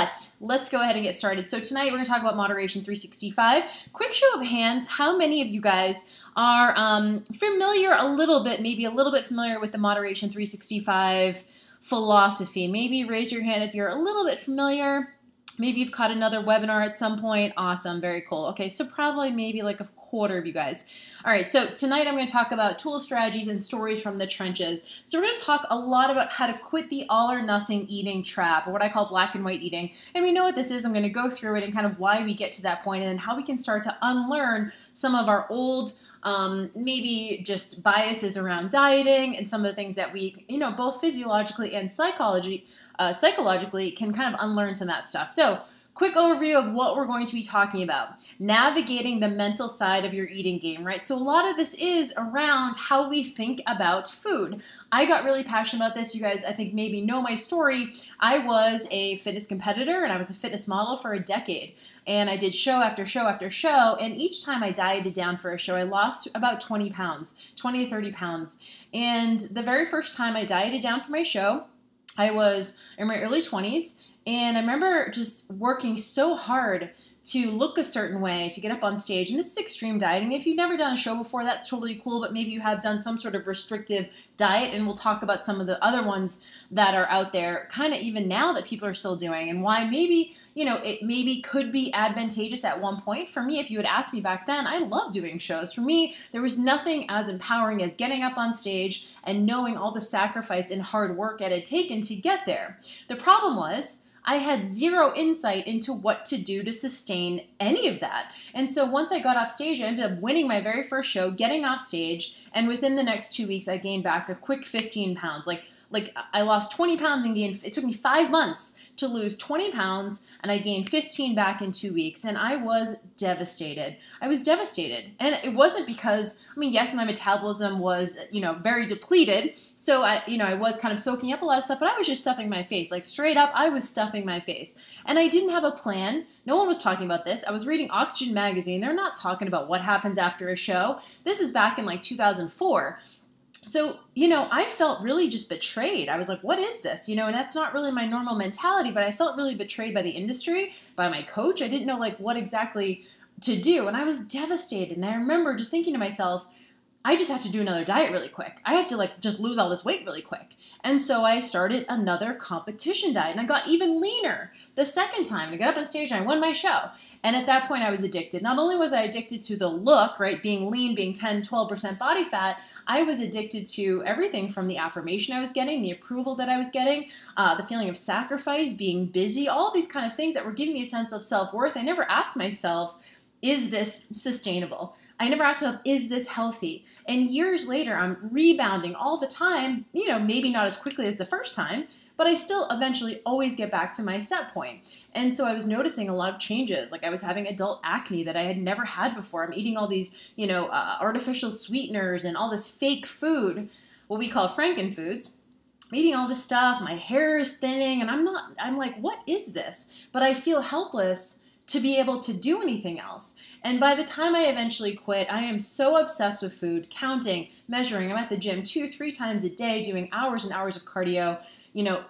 But let's go ahead and get started. So tonight we're going to talk about Moderation 365. Quick show of hands, how many of you guys are familiar a little bit, maybe a little bit familiar with the Moderation 365 philosophy? Maybe raise your hand if you're a little bit familiar. Maybe you've caught another webinar at some point. Awesome, very cool. Okay, so probably maybe like a quarter of you guys. All right, so tonight I'm going to talk about tools, strategies, and stories from the trenches. So we're going to talk a lot about how to quit the all or nothing eating trap, or what I call black and white eating. And we know what this is. I'm going to go through it and kind of why we get to that point and how we can start to unlearn some of our old maybe just biases around dieting and some of the things that we, both physiologically and psychologically can kind of unlearn some of that stuff. So quick overview of what we're going to be talking about. Navigating the mental side of your eating game, right? So a lot of this is around how we think about food. I got really passionate about this. You guys, I think, maybe know my story. I was a fitness competitor and I was a fitness model for a decade. And I did show after show after show. And each time I dieted down for a show, I lost about 20 pounds, 20 to 30 pounds. And the very first time I dieted down for my show, I was in my early 20s. And I remember just working so hard to look a certain way, to get up on stage. And this is extreme dieting. If you've never done a show before, that's totally cool, but maybe you have done some sort of restrictive diet, and we'll talk about some of the other ones that are out there kind of even now that people are still doing, and why maybe, it maybe could be advantageous at one point. For me, if you had asked me back then, I love doing shows. For me, there was nothing as empowering as getting up on stage and knowing all the sacrifice and hard work it had taken to get there. The problem was, I had zero insight into what to do to sustain any of that. And so once I got off stage, I ended up winning my very first show, getting off stage, and within the next 2 weeks, I gained back a quick 15 pounds. Like I lost 20 pounds and gained, it took me 5 months to lose 20 pounds, and I gained 15 back in 2 weeks, and I was devastated. I was devastated. And it wasn't because, yes, my metabolism was, very depleted, so I was kind of soaking up a lot of stuff, but I was just stuffing my face. Like straight up, I was stuffing my face. And I didn't have a plan. No one was talking about this. I was reading Oxygen magazine. They're not talking about what happens after a show. This is back in like 2004. So, I felt really just betrayed. I was like, what is this? And that's not really my normal mentality, but I felt really betrayed by the industry, by my coach. I didn't know what exactly to do. And I was devastated. And I remember just thinking to myself, I just have to do another diet really quick. I have to just lose all this weight really quick. And so I started another competition diet, and I got even leaner the second time. And I got up on stage and I won my show. And at that point I was addicted. Not only was I addicted to the look, right, being lean, being 10, 12% body fat, I was addicted to everything from the affirmation I was getting, the approval that I was getting, the feeling of sacrifice, being busy, all these kind of things that were giving me a sense of self-worth. I never asked myself, is this sustainable? I never asked myself, is this healthy? And years later, I'm rebounding all the time, maybe not as quickly as the first time, but I still eventually always get back to my set point. And so I was noticing a lot of changes. Like I was having adult acne that I had never had before. I'm eating all these, artificial sweeteners and all this fake food, what we call frankenfoods. I'm eating all this stuff, my hair is thinning, and I'm like, what is this? But I feel helpless to be able to do anything else. And by the time I eventually quit, I am so obsessed with food, counting, measuring. I'm at the gym 2-3 times a day, doing hours and hours of cardio,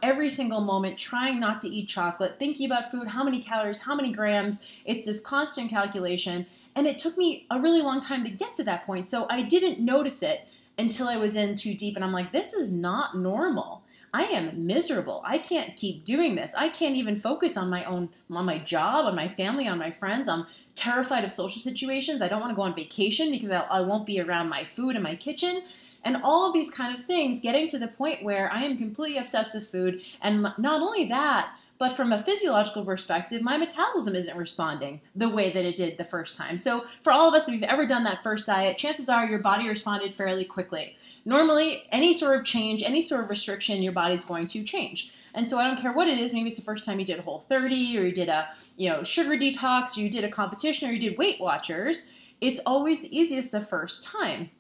every single moment, trying not to eat chocolate, thinking about food, how many calories, how many grams. It's this constant calculation. And it took me a really long time to get to that point. So I didn't notice it until I was in too deep. And I'm like, this is not normal. I am miserable. I can't keep doing this. I can't even focus on my job, on my family, on my friends. I'm terrified of social situations. I don't want to go on vacation because I won't be around my food in my kitchen. And all of these kind of things, getting to the point where I am completely obsessed with food. And not only that, but from a physiological perspective, my metabolism isn't responding the way that it did the first time. So for all of us, if you've ever done that first diet, chances are your body responded fairly quickly. Normally, any sort of change, any sort of restriction, your body's going to change. And so I don't care what it is. Maybe it's the first time you did Whole30, or you did a sugar detox, or you did a competition, or you did Weight Watchers. It's always the easiest the first time.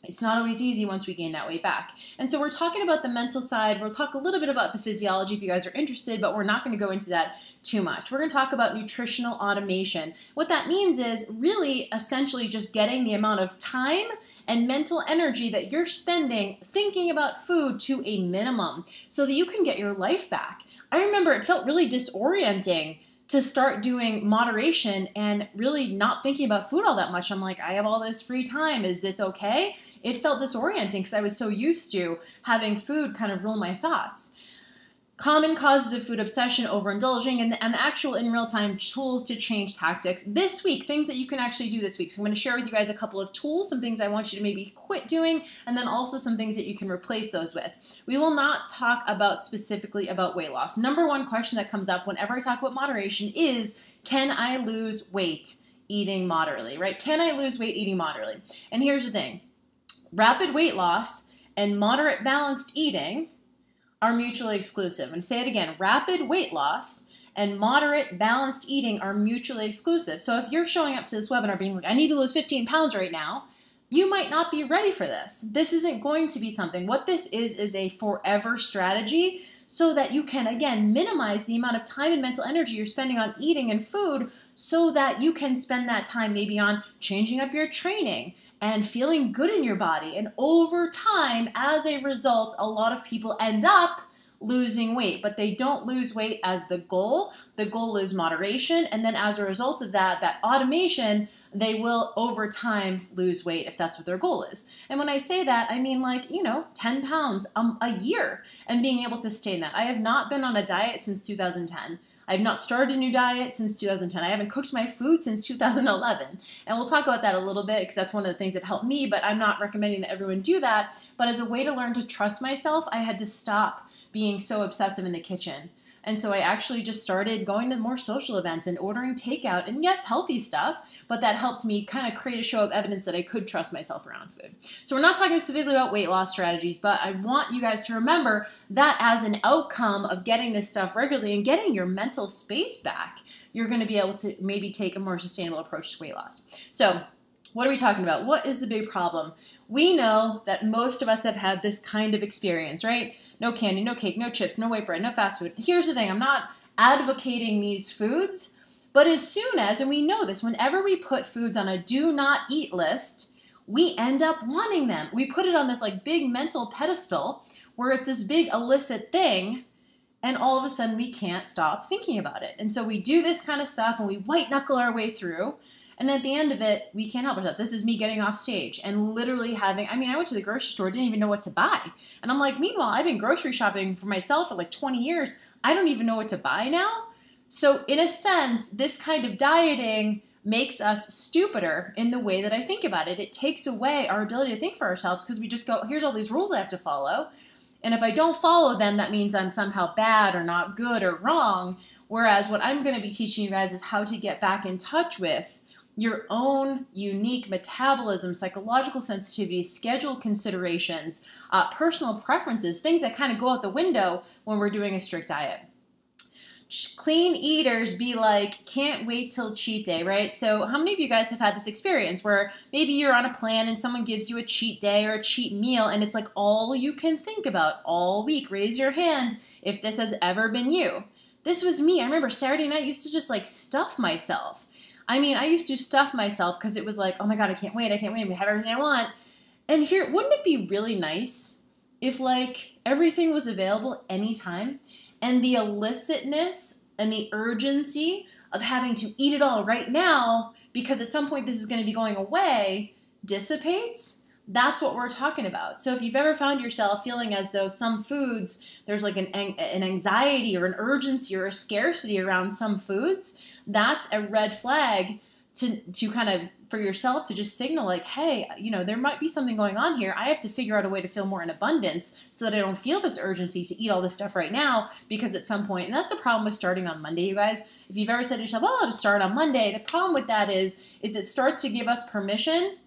It's not always easy once we gain that weight back. And so we're talking about the mental side. We'll talk a little bit about the physiology if you guys are interested, but we're not going to go into that too much. We're going to talk about nutritional automation. What that means is really essentially just getting the amount of time and mental energy that you're spending thinking about food to a minimum so that you can get your life back. I remember it felt really disorienting to start doing moderation and really not thinking about food all that much. I'm like, I have all this free time. Is this okay? It felt disorienting because I was so used to having food kind of rule my thoughts. Common causes of food obsession, overindulging, and actual in real-time tools to change tactics. This week, things that you can actually do this week. So I'm going to share with you guys a couple of tools, some things I want you to maybe quit doing, and then also some things that you can replace those with. We will not talk about specifically about weight loss. Number one question that comes up whenever I talk about moderation is, can I lose weight eating moderately, right? Can I lose weight eating moderately? And here's the thing. Rapid weight loss and moderate balanced eating are mutually exclusive. And say it again, rapid weight loss and moderate balanced eating are mutually exclusive. So if you're showing up to this webinar being like, I need to lose 15 pounds right now, you might not be ready for this. This isn't going to be something. What this is a forever strategy so that you can, again, minimize the amount of time and mental energy you're spending on eating and food so that you can spend that time maybe on changing up your training and feeling good in your body. And over time, as a result, a lot of people end up losing weight, but they don't lose weight as the goal. The goal is moderation. And then as a result of that, that automation, they will over time lose weight if that's what their goal is. And when I say that, I mean 10 pounds a year and being able to stay in that. I have not been on a diet since 2010. I've not started a new diet since 2010. I haven't cooked my food since 2011. And we'll talk about that a little bit because that's one of the things that helped me, but I'm not recommending that everyone do that. But as a way to learn to trust myself, I had to stop being so obsessive in the kitchen. And so I actually just started going to more social events and ordering takeout and yes, healthy stuff, but that helped me kind of create a show of evidence that I could trust myself around food. So we're not talking specifically about weight loss strategies, but I want you guys to remember that as an outcome of getting this stuff regularly and getting your mental space back, you're going to be able to maybe take a more sustainable approach to weight loss. So what are we talking about? What is the big problem? We know that most of us have had this kind of experience, right? No candy, no cake, no chips, no white bread, no fast food. Here's the thing, I'm not advocating these foods, but as soon as, and we know this, whenever we put foods on a do not eat list, we end up wanting them. We put it on this like big mental pedestal where it's this big illicit thing, and all of a sudden we can't stop thinking about it. And so we do this kind of stuff and we white knuckle our way through. And at the end of it, we can't help ourselves. This is me getting off stage and literally having, I went to the grocery store, didn't even know what to buy. And I'm like, meanwhile, I've been grocery shopping for myself for like 20 years. I don't even know what to buy now. So in a sense, this kind of dieting makes us stupider in the way that I think about it. It takes away our ability to think for ourselves because we just go, here's all these rules I have to follow. And if I don't follow them, that means I'm somehow bad or not good or wrong. Whereas what I'm going to be teaching you guys is how to get back in touch with your own unique metabolism, psychological sensitivities, schedule considerations, personal preferences, things that kind of go out the window when we're doing a strict diet. Clean eaters be like, can't wait till cheat day, right? So how many of you guys have had this experience where maybe you're on a plan and someone gives you a cheat day or a cheat meal and it's like all you can think about all week? Raise your hand if this has ever been you. This was me. I remember Saturday night I used to just like stuff myself. I used to stuff myself because it was like, oh my God, I can't wait. I'm going to have everything I want. And here, wouldn't it be really nice if like everything was available anytime and the illicitness and the urgency of having to eat it all right now because at some point this is going to be going away dissipates? That's what we're talking about. So if you've ever found yourself feeling as though some foods, there's like an anxiety or an urgency or a scarcity around some foods, that's a red flag to kind of, for yourself to just signal like, hey, there might be something going on here. I have to figure out a way to feel more in abundance so that I don't feel this urgency to eat all this stuff right now because at some point, and that's the problem with starting on Monday, you guys. If you've ever said to yourself, oh, I'll just start on Monday, the problem with that is it starts to give us permission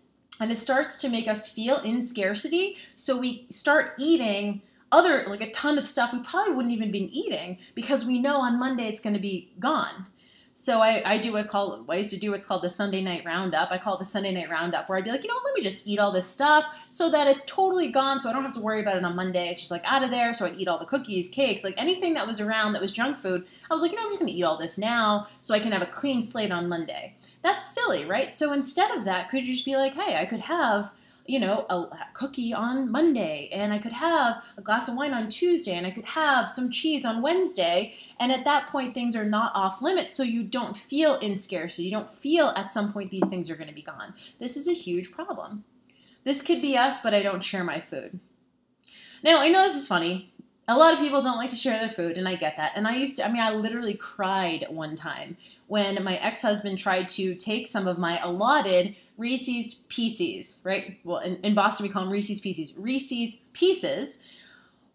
and it starts to make us feel in scarcity. So we start eating like a ton of stuff we probably wouldn't even been eating because we know on Monday it's going to be gone. So I used to do what's called the Sunday night roundup. I call it the Sunday night roundup, where I'd be like, let me just eat all this stuff so that it's totally gone, so I don't have to worry about it on Monday. It's just like out of there. So I'd eat all the cookies, cakes, like anything that was around that was junk food. I was like, I'm just gonna eat all this now so I can have a clean slate on Monday. That's silly, right? So instead of that, could you just be like, hey, I could have a cookie on Monday, and I could have a glass of wine on Tuesday, and I could have some cheese on Wednesday, and at that point things are not off limits, so you don't feel in scarcity. You don't feel at some point these things are going to be gone. This is a huge problem. This could be us, but I don't share my food. Now, I know this is funny. A lot of people don't like to share their food, and I get that. And I literally cried one time when my ex-husband tried to take some of my allotted Reese's Pieces, right? Well, in Boston, we call them Reese's Pieces. Reese's Pieces.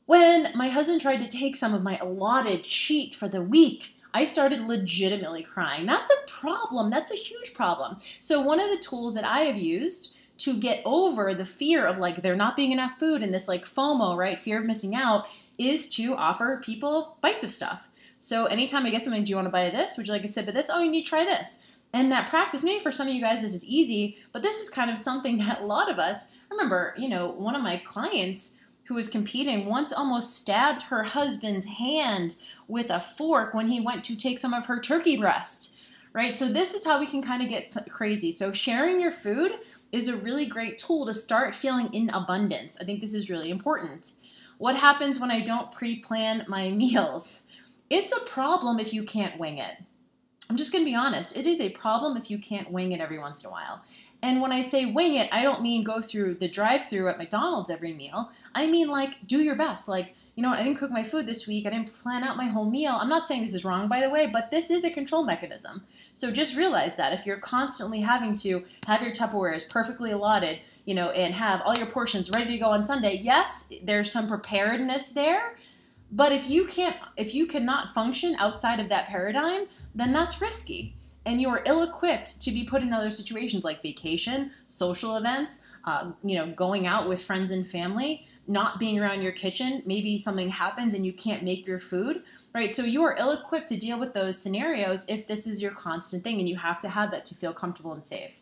When my husband tried to take some of my allotted cheat for the week, I started legitimately crying. That's a problem. That's a huge problem. So one of the tools that I have used to get over the fear of like there not being enough food and this like FOMO, right? Fear of missing out, is to offer people bites of stuff. So anytime I get something, do you want to buy this? Would you like a sip of this? Oh, you need to try this. And that practice, maybe for some of you guys this is easy, but this is kind of something that a lot of us, I remember, one of my clients who was competing once almost stabbed her husband's hand with a fork when he went to take some of her turkey breast. Right? So this is how we can kind of get crazy. So sharing your food is a really great tool to start feeling in abundance. I think this is really important. What happens when I don't pre-plan my meals? It's a problem if you can't wing it. I'm just going to be honest. It is a problem if you can't wing it every once in a while. And when I say wing it, I don't mean go through the drive-through at McDonald's every meal. I mean like do your best. Like, I didn't cook my food this week. I didn't plan out my whole meal. I'm not saying this is wrong, by the way, but this is a control mechanism. So just realize that if you're constantly having to have your Tupperwares perfectly allotted, and have all your portions ready to go on Sunday, yes, there's some preparedness there. But if you cannot function outside of that paradigm, then that's risky. And you are ill-equipped to be put in other situations like vacation, social events, going out with friends and family, not being around your kitchen. Maybe something happens and you can't make your food, right? So you are ill-equipped to deal with those scenarios if this is your constant thing, and you have to have that to feel comfortable and safe.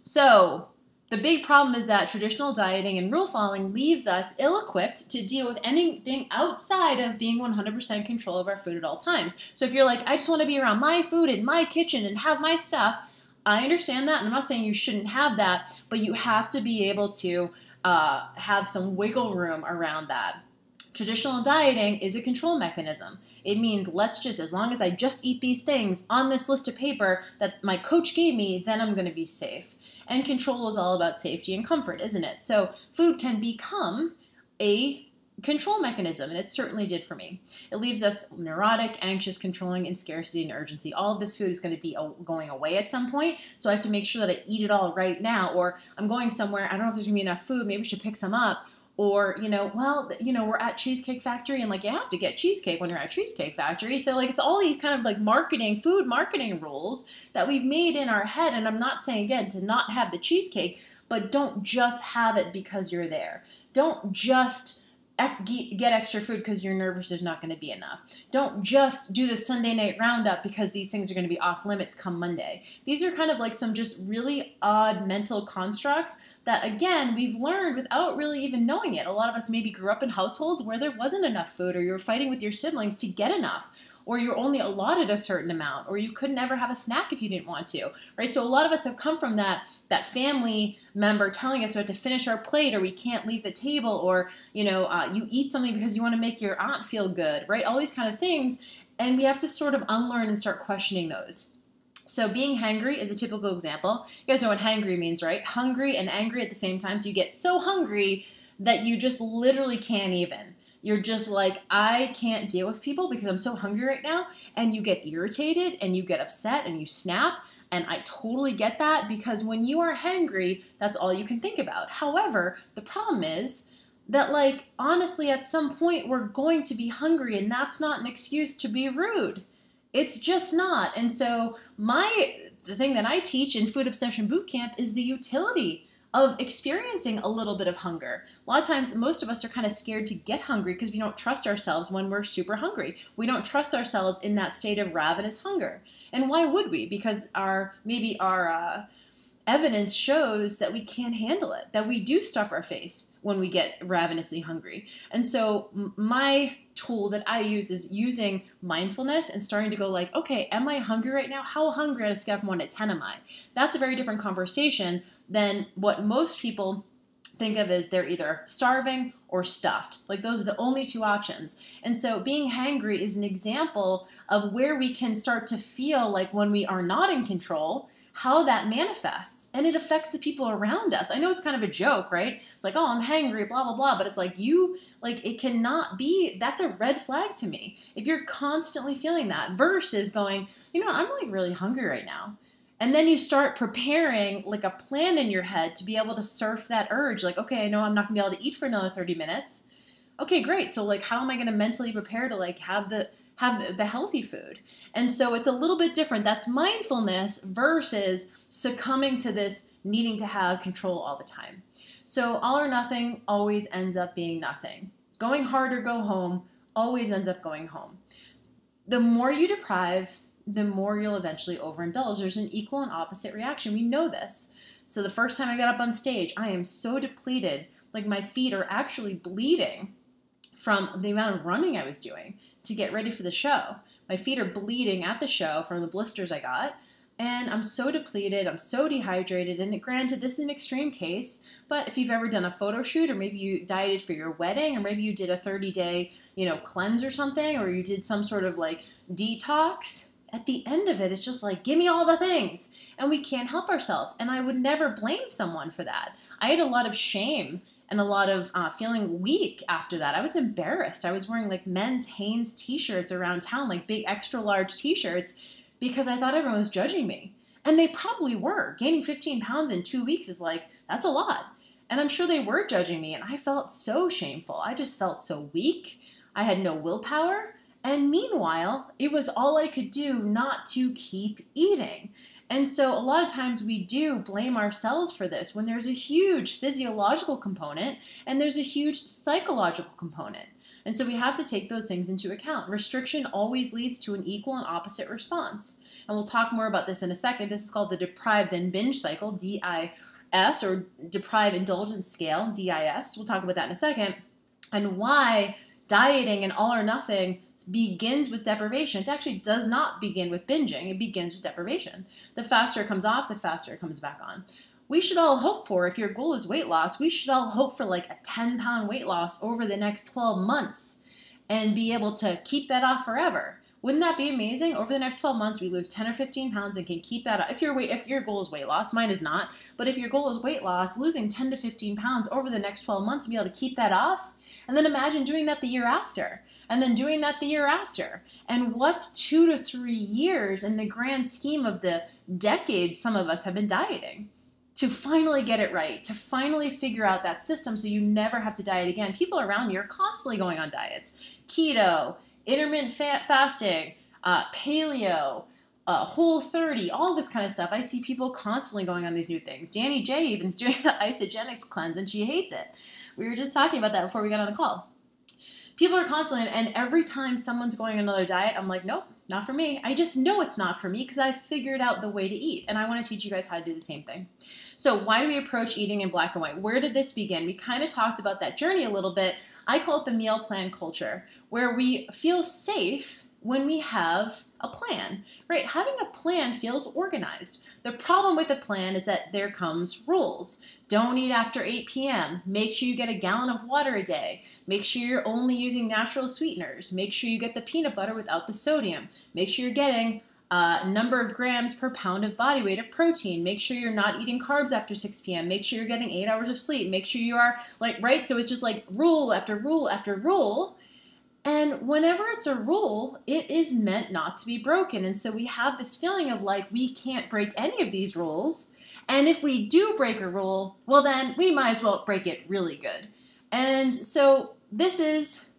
So the big problem is that traditional dieting and rule following leaves us ill-equipped to deal with anything outside of being 100% control of our food at all times. So if you're like, I just want to be around my food in my kitchen and have my stuff, I understand that, and I'm not saying you shouldn't have that, but you have to be able to have some wiggle room around that. Traditional dieting is a control mechanism. It means as long as I just eat these things on this list of paper that my coach gave me, then I'm going to be safe. And control is all about safety and comfort, isn't it? So food can become a control mechanism, and it certainly did for me. It leaves us neurotic, anxious, controlling, and scarcity and urgency. All of this food is going to be going away at some point, so I have to make sure that I eat it all right now, or I'm going somewhere, I don't know if there's going to be enough food, maybe I should pick some up, or, we're at Cheesecake Factory, and you have to get cheesecake when you're at Cheesecake Factory, so it's all these kind of food marketing rules that we've made in our head, and I'm not saying, again, to not have the cheesecake, but don't just have it because you're there. Don't just get extra food because you're nervous there's not going to be enough. Don't just do the Sunday night roundup because these things are going to be off limits come Monday. These are kind of some just really odd mental constructs that, again, we've learned without really even knowing it. A lot of us maybe grew up in households where there wasn't enough food, or you were fighting with your siblings to get enough, or you're only allotted a certain amount, or you could never have a snack if you didn't want to, right? So a lot of us have come from that family member telling us we have to finish our plate, or we can't leave the table, or, you eat something because you want to make your aunt feel good, right? All these kind of things, and we have to sort of unlearn and start questioning those. So being hangry is a typical example. You guys know what hangry means, right? Hungry and angry at the same time. So you get so hungry that you just literally can't even. You're just like, I can't deal with people because I'm so hungry right now. And you get irritated and you get upset and you snap. And I totally get that, because when you are hangry, that's all you can think about. However, the problem is that, honestly, at some point we're going to be hungry, and that's not an excuse to be rude. It's just not. And so the thing that I teach in Food Obsession Bootcamp is the utility of experiencing a little bit of hunger. A lot of times, most of us are kind of scared to get hungry because we don't trust ourselves when we're super hungry. We don't trust ourselves in that state of ravenous hunger. And why would we? Because maybe our evidence shows that we can't handle it, that we do stuff our face when we get ravenously hungry. And so my tool that I use is using mindfulness and starting to go like, okay, am I hungry right now? How hungry on a scale from 1 to 10 am I? That's a very different conversation than what most people think of as they're either starving or stuffed. Like those are the only two options. And so being hangry is an example of where we can start to feel like when we are not in control, how that manifests, and it affects the people around us. I know it's kind of a joke, right? It's like, oh, I'm hangry, blah, blah, blah. But it's like it cannot be, that's a red flag to me. If you're constantly feeling that versus going, you know, I'm like really hungry right now. And then you start preparing like a plan in your head to be able to surf that urge. Like, okay, I know I'm not gonna be able to eat for another 30 minutes. Okay, great. So like, how am I gonna mentally prepare to like have the healthy food? And so it's a little bit different. That's mindfulness versus succumbing to this needing to have control all the time. So all or nothing always ends up being nothing. Going hard or go home always ends up going home. The more you deprive, the more you'll eventually overindulge. There's an equal and opposite reaction. We know this. So the first time I got up on stage, I am so depleted, like my feet are actually bleeding from the amount of running I was doing to get ready for the show. My feet are bleeding at the show from the blisters I got, and I'm so depleted, I'm so dehydrated, and granted, this is an extreme case, but if you've ever done a photo shoot, or maybe you dieted for your wedding, or maybe you did a 30-day, cleanse or something, or you did some sort of like detox, at the end of it, it's just like, give me all the things, and we can't help ourselves, and I would never blame someone for that. I had a lot of shame and a lot of feeling weak after that. I was embarrassed. I was wearing like men's Hanes t-shirts around town, like big extra large t-shirts, because I thought everyone was judging me. And they probably were. Gaining 15 pounds in 2 weeks is like, that's a lot. And I'm sure they were judging me, and I felt so shameful. I just felt so weak. I had no willpower. And meanwhile, it was all I could do not to keep eating. And so a lot of times we do blame ourselves for this when there's a huge physiological component and there's a huge psychological component. And so we have to take those things into account. Restriction always leads to an equal and opposite response. And we'll talk more about this in a second. This is called the deprive then binge cycle, DIS, or deprive indulgence scale, DIS. We'll talk about that in a second. And why dieting and all or nothing begins with deprivation. It actually does not begin with binging. It begins with deprivation. The faster it comes off, the faster it comes back on. We should all hope for, if your goal is weight loss, we should all hope for like a 10-pound weight loss over the next 12 months and be able to keep that off forever. Wouldn't that be amazing? Over the next 12 months, we lose 10 or 15 pounds and can keep that up. If your goal is weight loss, mine is not, but if your goal is weight loss, losing 10 to 15 pounds over the next 12 months and be able to keep that off, and then imagine doing that the year after, and then doing that the year after. And what's 2 to 3 years in the grand scheme of the decades some of us have been dieting? To finally get it right, to finally figure out that system so you never have to diet again. People around you are constantly going on diets. Keto, intermittent fasting, paleo, Whole30, all this kind of stuff. I see people constantly going on these new things. Danny J even's doing the isogenics cleanse and she hates it. We were just talking about that before we got on the call. People are constantly, and every time someone's going on another diet, I'm like, nope, not for me. I just know it's not for me because I figured out the way to eat, and I want to teach you guys how to do the same thing. So why do we approach eating in black and white? Where did this begin? We kind of talked about that journey a little bit. I call it the meal plan culture, where we feel safe when we have a plan, right? Having a plan feels organized. The problem with a plan is that there comes rules. Don't eat after 8 p.m. Make sure you get a gallon of water a day. Make sure you're only using natural sweeteners. Make sure you get the peanut butter without the sodium. Make sure you're getting a number of grams per pound of body weight of protein. Make sure you're not eating carbs after 6 p.m. Make sure you're getting 8 hours of sleep. Make sure you are right? So it's just like rule after rule after rule. And whenever it's a rule, it is meant not to be broken. And so we have this feeling of like, we can't break any of these rules. And if we do break a rule, well then we might as well break it really good. And so this is,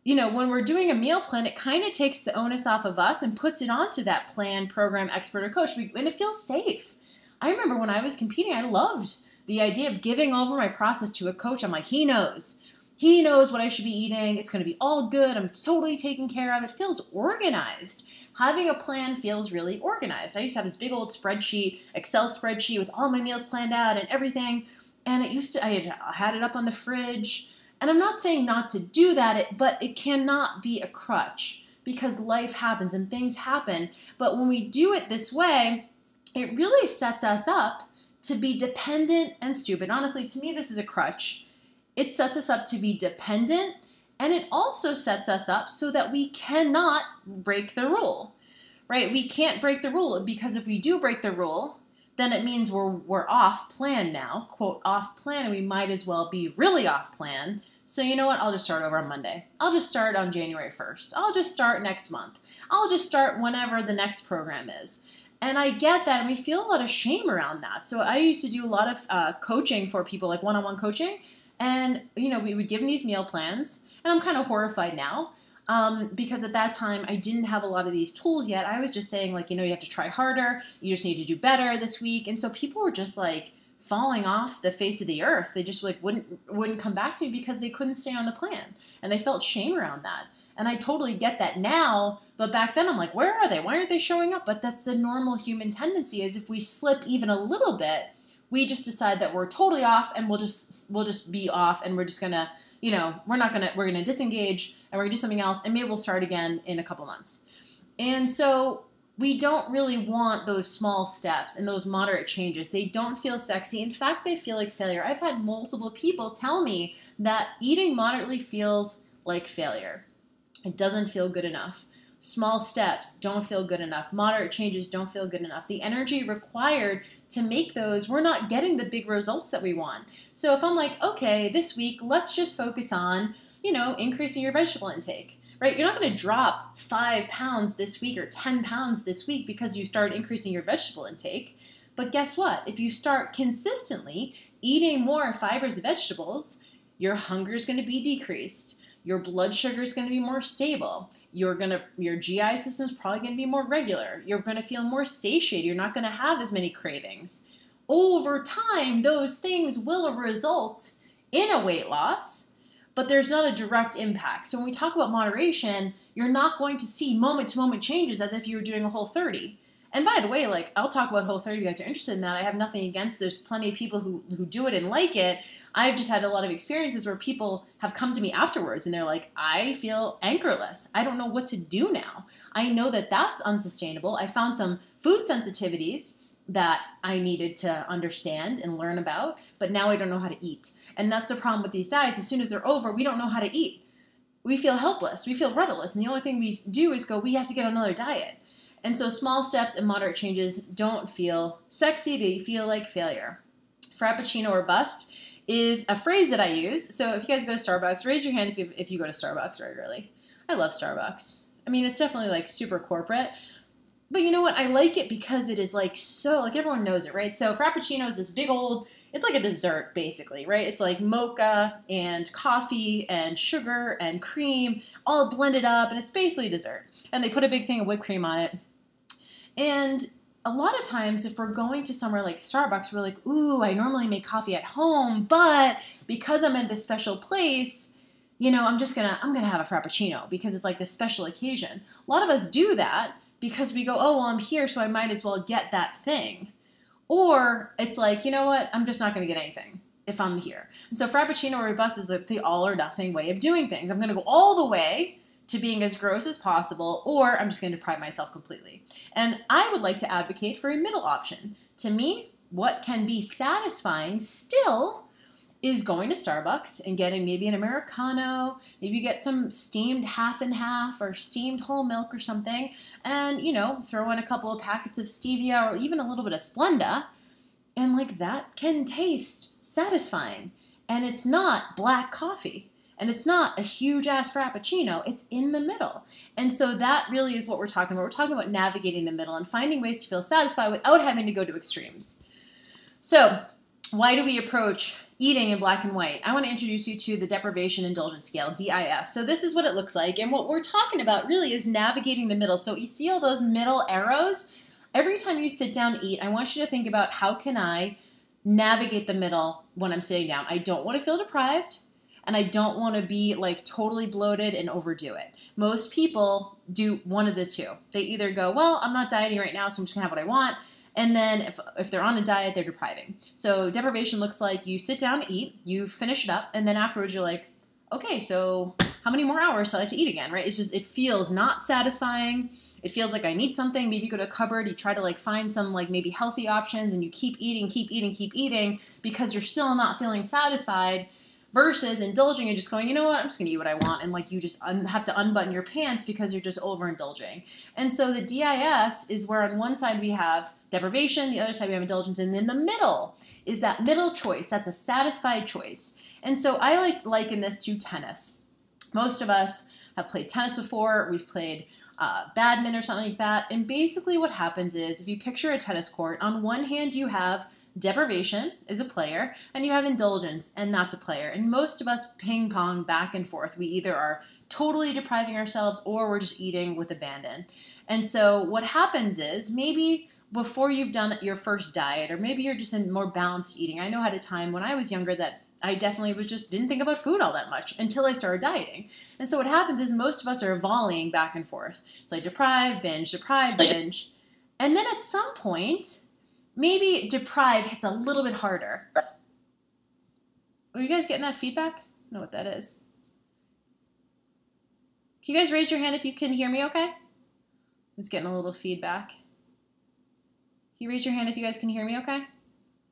when we're doing a meal plan, it kind of takes the onus off of us and puts it onto that plan, program, expert, or coach. And it feels safe. I remember when I was competing, I loved the idea of giving over my process to a coach, I'm like, he knows. He knows what I should be eating. It's going to be all good. I'm totally taken care of. It feels organized. Having a plan feels really organized. I used to have this big old spreadsheet, Excel spreadsheet with all my meals planned out and everything. And I had it up on the fridge. And I'm not saying not to do that, but it cannot be a crutch because life happens and things happen. But when we do it this way, it really sets us up to be dependent and stupid. Honestly, to me, this is a crutch. It sets us up to be dependent, and it also sets us up so that we cannot break the rule, right? We can't break the rule because if we do break the rule, then it means we're off plan now, quote, off plan, and we might as well be really off plan. So you know what? I'll just start over on Monday. I'll just start on January 1st. I'll just start next month. I'll just start whenever the next program is. And I get that, and we feel a lot of shame around that. So I used to do a lot of coaching for people, like one-on-one coaching. And, you know, we would give them these meal plans, and I'm kind of horrified now because at that time I didn't have a lot of these tools yet. I was just saying, like, you know, you have to try harder. You just need to do better this week. And so people were just like falling off the face of the earth. They just like wouldn't come back to me because they couldn't stay on the plan, and they felt shame around that. And I totally get that now, but back then I'm like, where are they? Why aren't they showing up? But that's the normal human tendency, is if we slip even a little bit, we just decide that we're totally off, and we'll just be off, and we're just gonna, you know, we're gonna disengage, and we're gonna do something else, and maybe we'll start again in a couple months. And so we don't really want those small steps and those moderate changes. They don't feel sexy. In fact, they feel like failure. I've had multiple people tell me that eating moderately feels like failure. It doesn't feel good enough. Small steps don't feel good enough. Moderate changes don't feel good enough. The energy required to make those, we're not getting the big results that we want. So if I'm like, okay, this week, let's just focus on, you know, increasing your vegetable intake, right? You're not going to drop 5 pounds this week or 10 pounds this week because you start increasing your vegetable intake. But guess what? If you start consistently eating more fibers and vegetables, your hunger is going to be decreased. Your blood sugar is going to be more stable. Your GI system is probably going to be more regular. You're going to feel more satiated. You're not going to have as many cravings. Over time, those things will result in a weight loss, but there's not a direct impact. So when we talk about moderation, you're not going to see moment-to-moment changes as if you were doing a Whole30. And by the way, like, I'll talk about Whole30 if you guys are interested in that. I have nothing against. There's plenty of people who do it and like it. I've just had a lot of experiences where people have come to me afterwards and they're like, I feel anchorless. I don't know what to do now. I know that that's unsustainable. I found some food sensitivities that I needed to understand and learn about, but now I don't know how to eat. And that's the problem with these diets. As soon as they're over, we don't know how to eat. We feel helpless. We feel rudderless. And the only thing we do is go, we have to get on another diet. And so small steps and moderate changes don't feel sexy. They feel like failure. Frappuccino or bust is a phrase that I use. So if you guys go to Starbucks, raise your hand if you go to Starbucks regularly. I love Starbucks. I mean, it's definitely like super corporate. But you know what? I like it because it is like so, like everyone knows it, right? So Frappuccino is this big old, it's like a dessert basically, right? It's like mocha and coffee and sugar and cream all blended up, and it's basically dessert. And they put a big thing of whipped cream on it. And a lot of times if we're going to somewhere like Starbucks, we're like, ooh, I normally make coffee at home, but because I'm at this special place, you know, I'm gonna have a Frappuccino because it's like this special occasion. A lot of us do that because we go, oh, well, I'm here, so I might as well get that thing. Or it's like, you know what, I'm just not gonna get anything if I'm here. And so Frappuccino or bust is the all or nothing way of doing things. I'm gonna go all the way to being as gross as possible, or I'm just going to deprive myself completely. And I would like to advocate for a middle option. To me, what can be satisfying still is going to Starbucks and getting maybe an Americano, maybe you get some steamed half and half or steamed whole milk or something, and, you know, throw in a couple of packets of stevia or even a little bit of Splenda, and like that can taste satisfying. And it's not black coffee. And it's not a huge-ass Frappuccino. It's in the middle. And so that really is what we're talking about. We're talking about navigating the middle and finding ways to feel satisfied without having to go to extremes. So why do we approach eating in black and white? I want to introduce you to the Deprivation Indulgence Scale, DIS. So this is what it looks like. And what we're talking about really is navigating the middle. So you see all those middle arrows? Every time you sit down to eat, I want you to think about how can I navigate the middle when I'm sitting down. I don't want to feel deprived, and I don't want to be like totally bloated and overdo it. Most people do one of the two. They either go, well, I'm not dieting right now, so I'm just gonna have what I want. And then if they're on a diet, they're depriving. So deprivation looks like you sit down to eat, you finish it up, and then afterwards you're like, okay, so how many more hours till I have to eat again, right? It's just, it feels not satisfying. It feels like I need something. Maybe you go to a cupboard, you try to like find some like maybe healthy options, and you keep eating because you're still not feeling satisfied, versus indulging and just going, you know what, I'm just gonna eat what I want, and like you just have to unbutton your pants because you're just overindulging. And so the DIS is where on one side we have deprivation, the other side we have indulgence, and in the middle is that middle choice. That's a satisfied choice. And so I liken this to tennis. Most of us have played tennis before. We've played badminton or something like that. And basically what happens is, if you picture a tennis court, on one hand you have deprivation is a player, and you have indulgence, and that's a player. And most of us ping pong back and forth. We either are totally depriving ourselves or we're just eating with abandon. And so what happens is, maybe before you've done your first diet, or maybe you're just in more balanced eating. I know I had a time when I was younger that I definitely didn't think about food all that much until I started dieting. And so what happens is, most of us are volleying back and forth. It's like deprive, binge, deprive, binge. And then at some point, maybe deprive hits a little bit harder. Are you guys getting that feedback? I don't know what that is. Can you guys raise your hand if you can hear me okay? I was getting a little feedback. Can you raise your hand if you guys can hear me okay?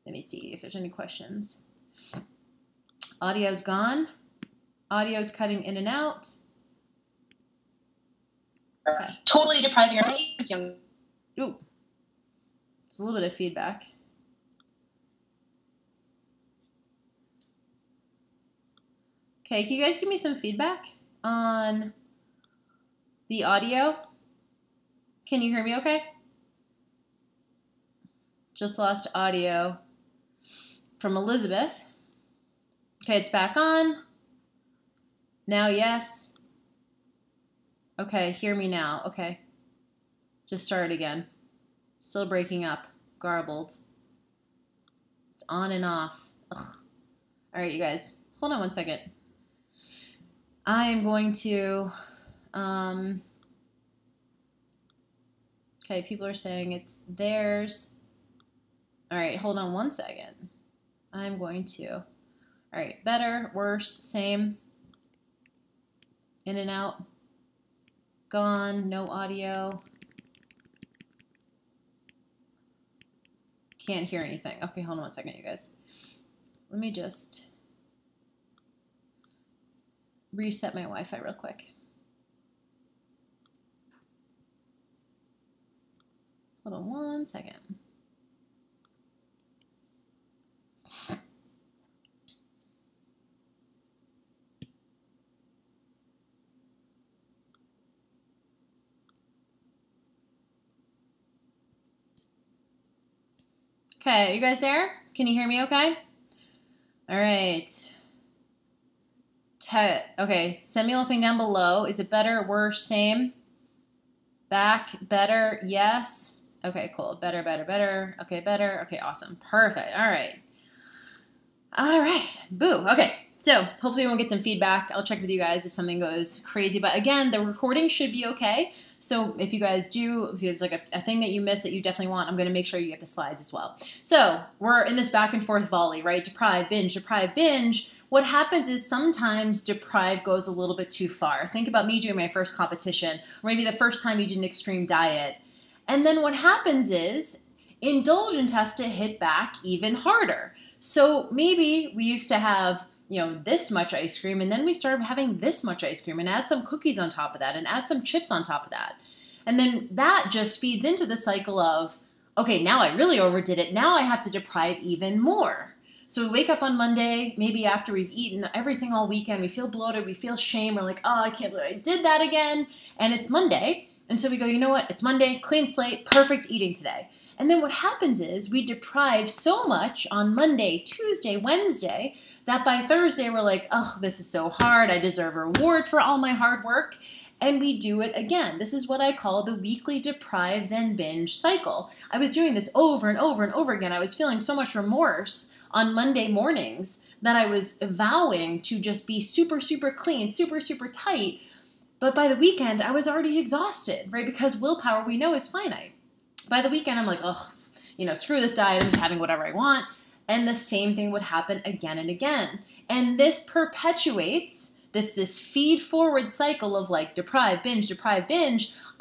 Let me see if there's any questions. Audio's gone. Audio's cutting in and out. Okay. Totally depriving your Ooh. It's a little bit of feedback. Okay, can you guys give me some feedback on the audio? Can you hear me okay? Just lost audio from Elizabeth. Okay, it's back on. Now, yes. Okay, hear me now. Okay. Just start again. Still breaking up. Garbled. It's on and off. Ugh. All right, you guys. Hold on one second. I am going to... okay, people are saying it's theirs. All right, hold on one second. I'm going to... All right, better, worse, same. In and out. Gone, no audio. Can't hear anything. Okay, hold on one second, you guys. Let me just reset my Wi-Fi real quick. Hold on one second. Okay, are you guys there? Can you hear me okay? All right. Okay, send me a little thing down below. Is it better, worse, same? Back, better, yes. Okay, cool. Better, better, better. Okay, better. Okay, awesome. Perfect. All right. All right. Boo. Okay. So hopefully we'll get some feedback. I'll check with you guys if something goes crazy. But again, the recording should be okay. So if you guys do, if it's like a thing that you miss that you definitely want, I'm going to make sure you get the slides as well. So we're in this back and forth volley, right? Deprive, binge, deprive, binge. What happens is sometimes deprive goes a little bit too far. Think about me doing my first competition, or maybe the first time you did an extreme diet. And then what happens is indulgence has to hit back even harder. So maybe we used to have, you know, this much ice cream, and then we started having this much ice cream, and add some cookies on top of that, and add some chips on top of that. And then that just feeds into the cycle of, okay, now I really overdid it. Now I have to deprive even more. So we wake up on Monday, maybe after we've eaten everything all weekend, we feel bloated, we feel shame, we're like, oh, I can't believe I did that again. And it's Monday. And so we go, you know what? It's Monday, clean slate, perfect eating today. And then what happens is we deprive so much on Monday, Tuesday, Wednesday, that by Thursday we're like, oh, this is so hard. I deserve a reward for all my hard work. and we do it again. This is what I call the weekly deprive then binge cycle. I was doing this over and over and over again. I was feeling so much remorse on Monday mornings that I was vowing to just be super, super clean, super, super tight. But by the weekend, I was already exhausted, right? Because willpower, we know, is finite. By the weekend, I'm like, oh, screw this diet. I'm just having whatever I want. And the same thing would happen again and again. And this perpetuates this feed forward cycle of like deprive, binge,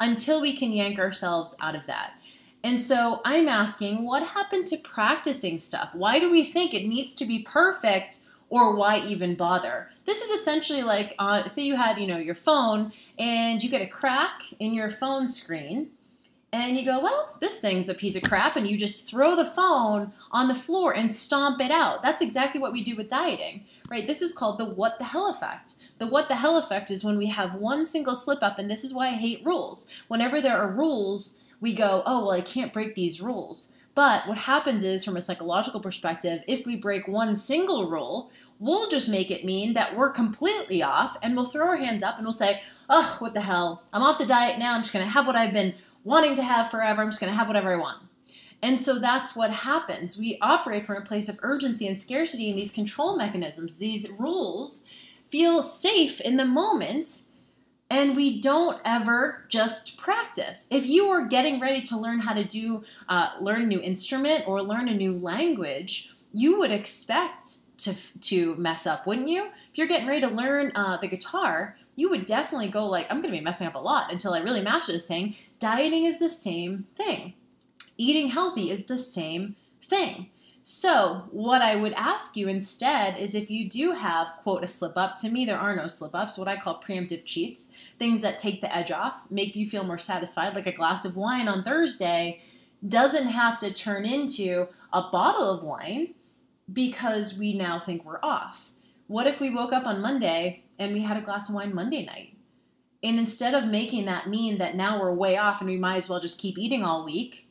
until we can yank ourselves out of that. And so I'm asking, what happened to practicing stuff? Why do we think it needs to be perfect, or why even bother? This is essentially like, say you had, your phone and you get a crack in your phone screen and you go, well, this thing's a piece of crap, and you just throw the phone on the floor and stomp it out. That's exactly what we do with dieting, right? This is called the what the hell effect. The what the hell effect is when we have one single slip up, and this is why I hate rules. Whenever there are rules, we go, oh, well, I can't break these rules. But what happens is, from a psychological perspective, if we break one single rule, we'll just make it mean that we're completely off, and we'll throw our hands up and we'll say, oh, what the hell? I'm off the diet now. I'm just going to have what I've been wanting to have forever. I'm just going to have whatever I want. And so that's what happens. We operate from a place of urgency and scarcity, and these control mechanisms, these rules, feel safe in the moment, and we don't ever just practice. If you were getting ready to learn how to learn a new instrument or learn a new language, you would expect to mess up, wouldn't you? If you're getting ready to learn the guitar, you would definitely go like, I'm going to be messing up a lot until I really master this thing. Dieting is the same thing. Eating healthy is the same thing. So what I would ask you instead is, if you do have, quote, a slip up, to me there are no slip ups, what I call preemptive cheats, things that take the edge off, make you feel more satisfied, like a glass of wine on Thursday doesn't have to turn into a bottle of wine because we now think we're off. What if we woke up on Monday and we had a glass of wine Monday night? And instead of making that mean that now we're way off and we might as well just keep eating all week,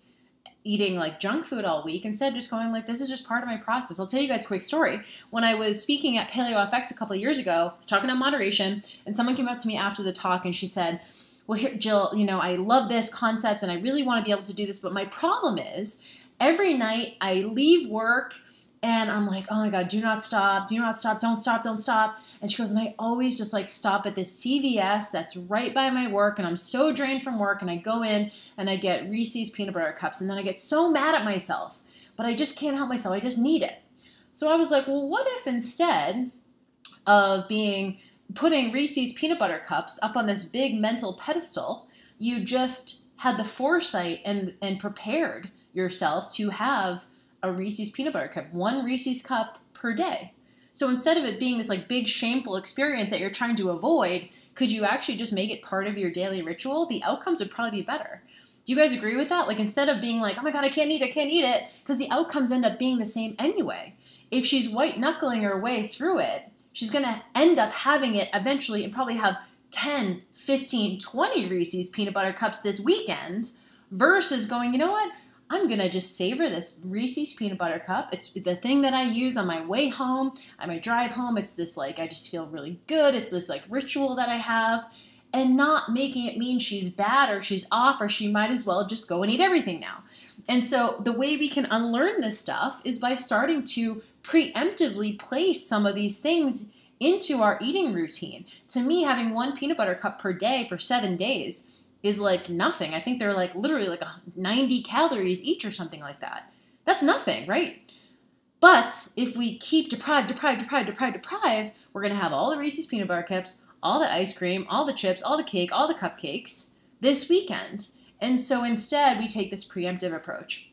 eating like junk food all week, instead just going like, this is just part of my process. I'll tell you guys a quick story. When I was speaking at PaleoFX a couple of years ago, I was talking about moderation, and someone came up to me after the talk and she said, well, here, Jill, I love this concept and I really want to be able to do this, but my problem is every night I leave work and I'm like, oh my God, do not stop, don't stop. And she goes, and I always just like stop at this CVS that's right by my work, and I'm so drained from work, and I go in and I get Reese's peanut butter cups, and then I get so mad at myself, but I just can't help myself, I just need it. So I was like, well, what if instead of putting Reese's peanut butter cups up on this big mental pedestal, you just had the foresight and prepared yourself to have a Reese's peanut butter cup, one Reese's cup per day. So instead of it being this like big shameful experience that you're trying to avoid, could you actually just make it part of your daily ritual? The outcomes would probably be better. Do you guys agree with that? Like, instead of being like, oh my God, I can't eat it, because the outcomes end up being the same anyway. If she's white knuckling her way through it, she's going to end up having it eventually and probably have 10, 15, 20 Reese's peanut butter cups this weekend, versus going, you know what? I'm going to just savor this Reese's peanut butter cup. It's the thing that I use on my way home, on my drive home. It's this like, I just feel really good. It's this like ritual that I have, and not making it mean she's bad or she's off or she might as well just go and eat everything now. And so the way we can unlearn this stuff is by starting to preemptively place some of these things into our eating routine. To me, having one peanut butter cup per day for 7 days is like nothing. I think they're like literally like 90 calories each or something like that. That's nothing, right? But if we keep deprive, we're going to have all the Reese's peanut butter cups, all the ice cream, all the chips, all the cake, all the cupcakes this weekend. And so instead we take this preemptive approach.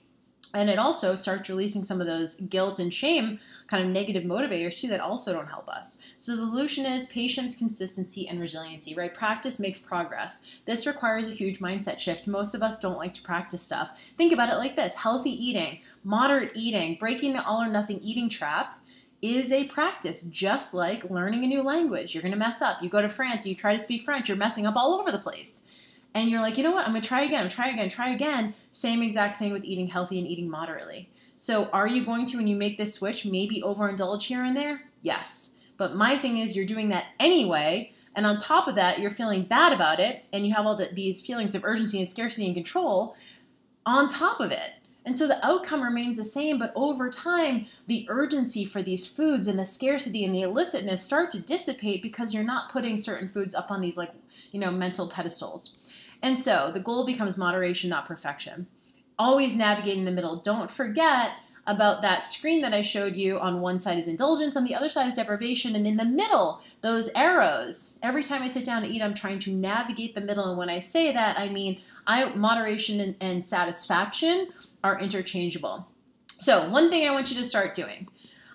And it also starts releasing some of those guilt and shame kind of negative motivators too that also don't help us. So the solution is patience, consistency, and resiliency, right? Practice makes progress. This requires a huge mindset shift. Most of us don't like to practice stuff. Think about it like this. Healthy eating, moderate eating, breaking the all or nothing eating trap is a practice, just like learning a new language. You're going to mess up. You go to France, you try to speak French, you're messing up all over the place. And you're like, you know what, I'm going to try again. Same exact thing with eating healthy and eating moderately. So are you going to, when you make this switch, maybe overindulge here and there? Yes. But my thing is, you're doing that anyway and on top of that, you're feeling bad about it, and you have all these feelings of urgency and scarcity and control on top of it. And so the outcome remains the same, but over time, the urgency for these foods and the scarcity and the illicitness start to dissipate because you're not putting certain foods up on these mental pedestals. And so the goal becomes moderation, not perfection. Always navigating the middle. Don't forget about that screen that I showed you. On one side is indulgence, on the other side is deprivation, and in the middle, those arrows. Every time I sit down to eat, I'm trying to navigate the middle, and when I say that, I mean moderation and satisfaction are interchangeable. So one thing I want you to start doing,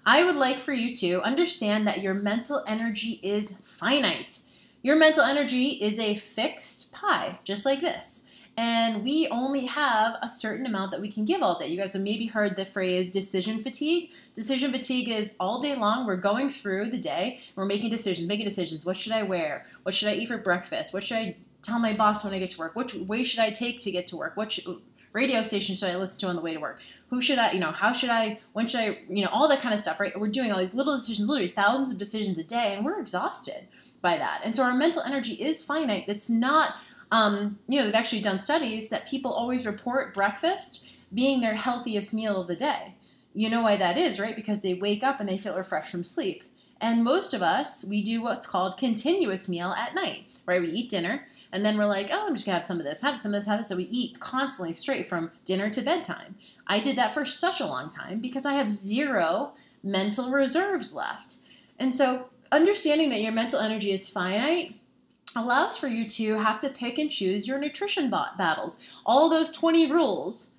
I would like for you to understand that your mental energy is finite. Your mental energy is a fixed pie, just like this. And we only have a certain amount that we can give all day. You guys have maybe heard the phrase decision fatigue. Decision fatigue is all day long, we're going through the day, we're making decisions. What should I wear? What should I eat for breakfast? What should I tell my boss when I get to work? Which way should I take to get to work? What radio station should I listen to on the way to work? Who should I, how should I, when should I, all that kind of stuff, right? We're doing all these little decisions, literally thousands of decisions a day, and we're exhausted by that. And so our mental energy is finite. It's not, they've actually done studies that people always report breakfast being their healthiest meal of the day. You know why that is, right? Because they wake up and they feel refreshed from sleep. And most of us, we do what's called continuous meal at night, right? We eat dinner, and then we're like, oh, I'm just gonna have some of this, have some of this, have this. So we eat constantly straight from dinner to bedtime. I did that for such a long time because I have zero mental reserves left. And so understanding that your mental energy is finite allows for you to have to pick and choose your nutrition battles. All those 20 rules: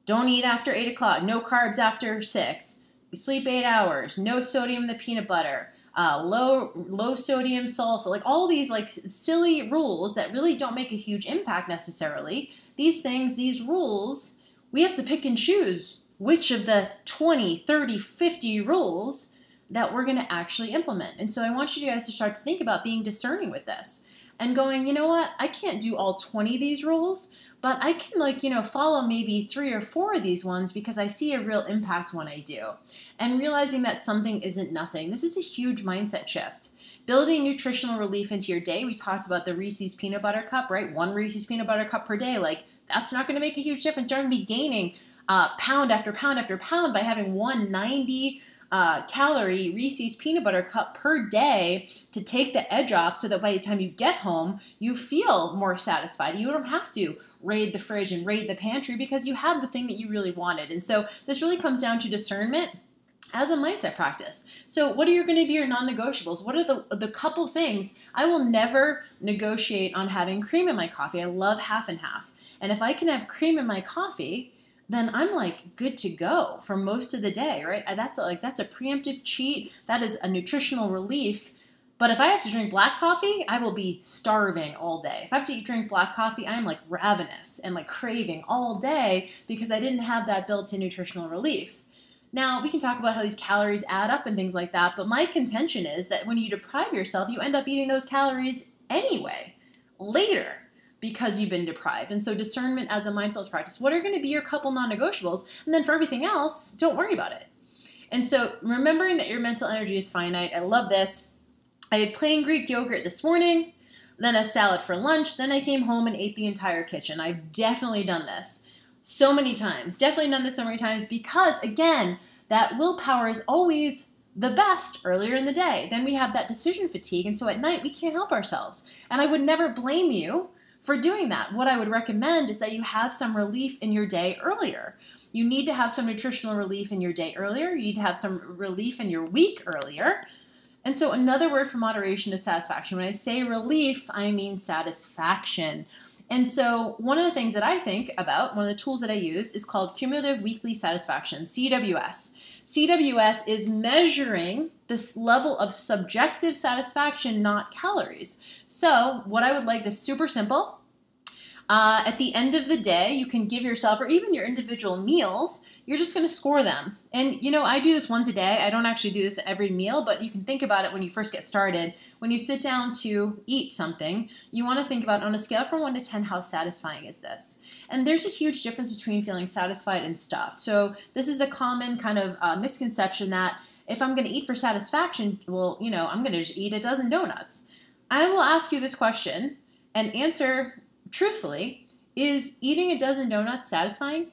don't eat after 8 o'clock, no carbs after 6, sleep 8 hours, no sodium in the peanut butter, low sodium salsa, like all these silly rules that really don't make a huge impact necessarily. These things, these rules, we have to pick and choose which of the 20, 30, 50 rules that we're going to actually implement. And so I want you guys to start to think about being discerning with this and going, you know what, I can't do all 20 of these rules, but I can follow maybe 3 or 4 of these ones because I see a real impact when I do. And realizing that something isn't nothing. This is a huge mindset shift. Building nutritional relief into your day. We talked about the Reese's Peanut Butter Cup, right? 1 Reese's Peanut Butter Cup per day. That's not going to make a huge difference. You're going to be gaining pound after pound after pound by having 190 calorie Reese's Peanut Butter Cup per day to take the edge off so that by the time you get home, you feel more satisfied. You don't have to raid the fridge and raid the pantry because you had the thing that you really wanted. And so this really comes down to discernment as a mindset practice. So what are going to be your non-negotiables? What are the couple things? I will never negotiate on having cream in my coffee. I love half and half. And if I can have cream in my coffee, then I'm good to go for most of the day, right? That's a preemptive cheat. That is a nutritional relief. But if I have to drink black coffee, I will be starving all day. If I have to drink black coffee, I'm ravenous and craving all day because I didn't have that built-in nutritional relief. Now, we can talk about how these calories add up and things like that, but my contention is that when you deprive yourself, you end up eating those calories anyway, later, because you've been deprived. And so discernment as a mindfulness practice. What are going to be your couple non-negotiables? And then for everything else, don't worry about it. And so remembering that your mental energy is finite. I love this. I had plain Greek yogurt this morning, then a salad for lunch. Then I came home and ate the entire kitchen. I've definitely done this so many times. Definitely done this so many times because, again, that willpower is always the best earlier in the day. Then we have that decision fatigue. And so at night, we can't help ourselves. And I would never blame you for doing that. What I would recommend is that you have some relief in your day earlier. You need to have some nutritional relief in your day earlier. You need to have some relief in your week earlier. And so another word for moderation is satisfaction. When I say relief, I mean satisfaction. And so one of the things that I think about, one of the tools that I use is called Cumulative Weekly Satisfaction, CWS. CWS is measuring this level of subjective satisfaction, not calories. So what I would like is super simple. At the end of the day, you can give yourself, or even your individual meals, you're just going to score them. And, I do this once a day. I don't actually do this every meal, but you can think about it when you first get started. When you sit down to eat something, you want to think about, on a scale from 1 to 10, how satisfying is this? And there's a huge difference between feeling satisfied and stuffed. So this is a common kind of misconception that if I'm going to eat for satisfaction, well, I'm going to just eat a dozen donuts. I will ask you this question and answer truthfully. Is eating a dozen donuts satisfying?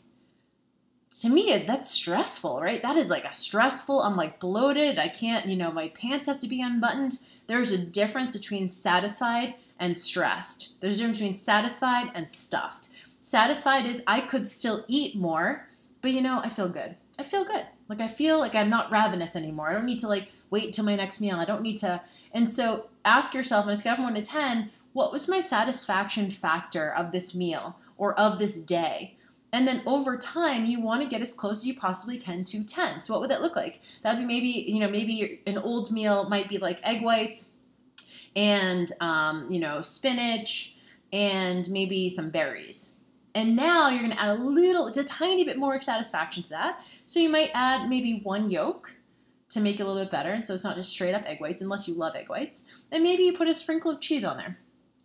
To me, that's stressful, right? That is like a stressful, I'm like bloated. I can't, my pants have to be unbuttoned. There's a difference between satisfied and stressed. There's a difference between satisfied and stuffed. Satisfied is I could still eat more, but I feel good. I feel good. Like I feel like I'm not ravenous anymore. I don't need to like wait until my next meal. I don't need to. And so ask yourself on a scale from 1 to 10, what was my satisfaction factor of this meal or of this day? And then over time, you want to get as close as you possibly can to 10. So what would that look like? That would be maybe an old meal might be like egg whites and, spinach and maybe some berries. And now you're going to add a tiny bit more of satisfaction to that. So you might add maybe 1 yolk to make it a little bit better. And so it's not just straight up egg whites unless you love egg whites. And maybe you put a sprinkle of cheese on there.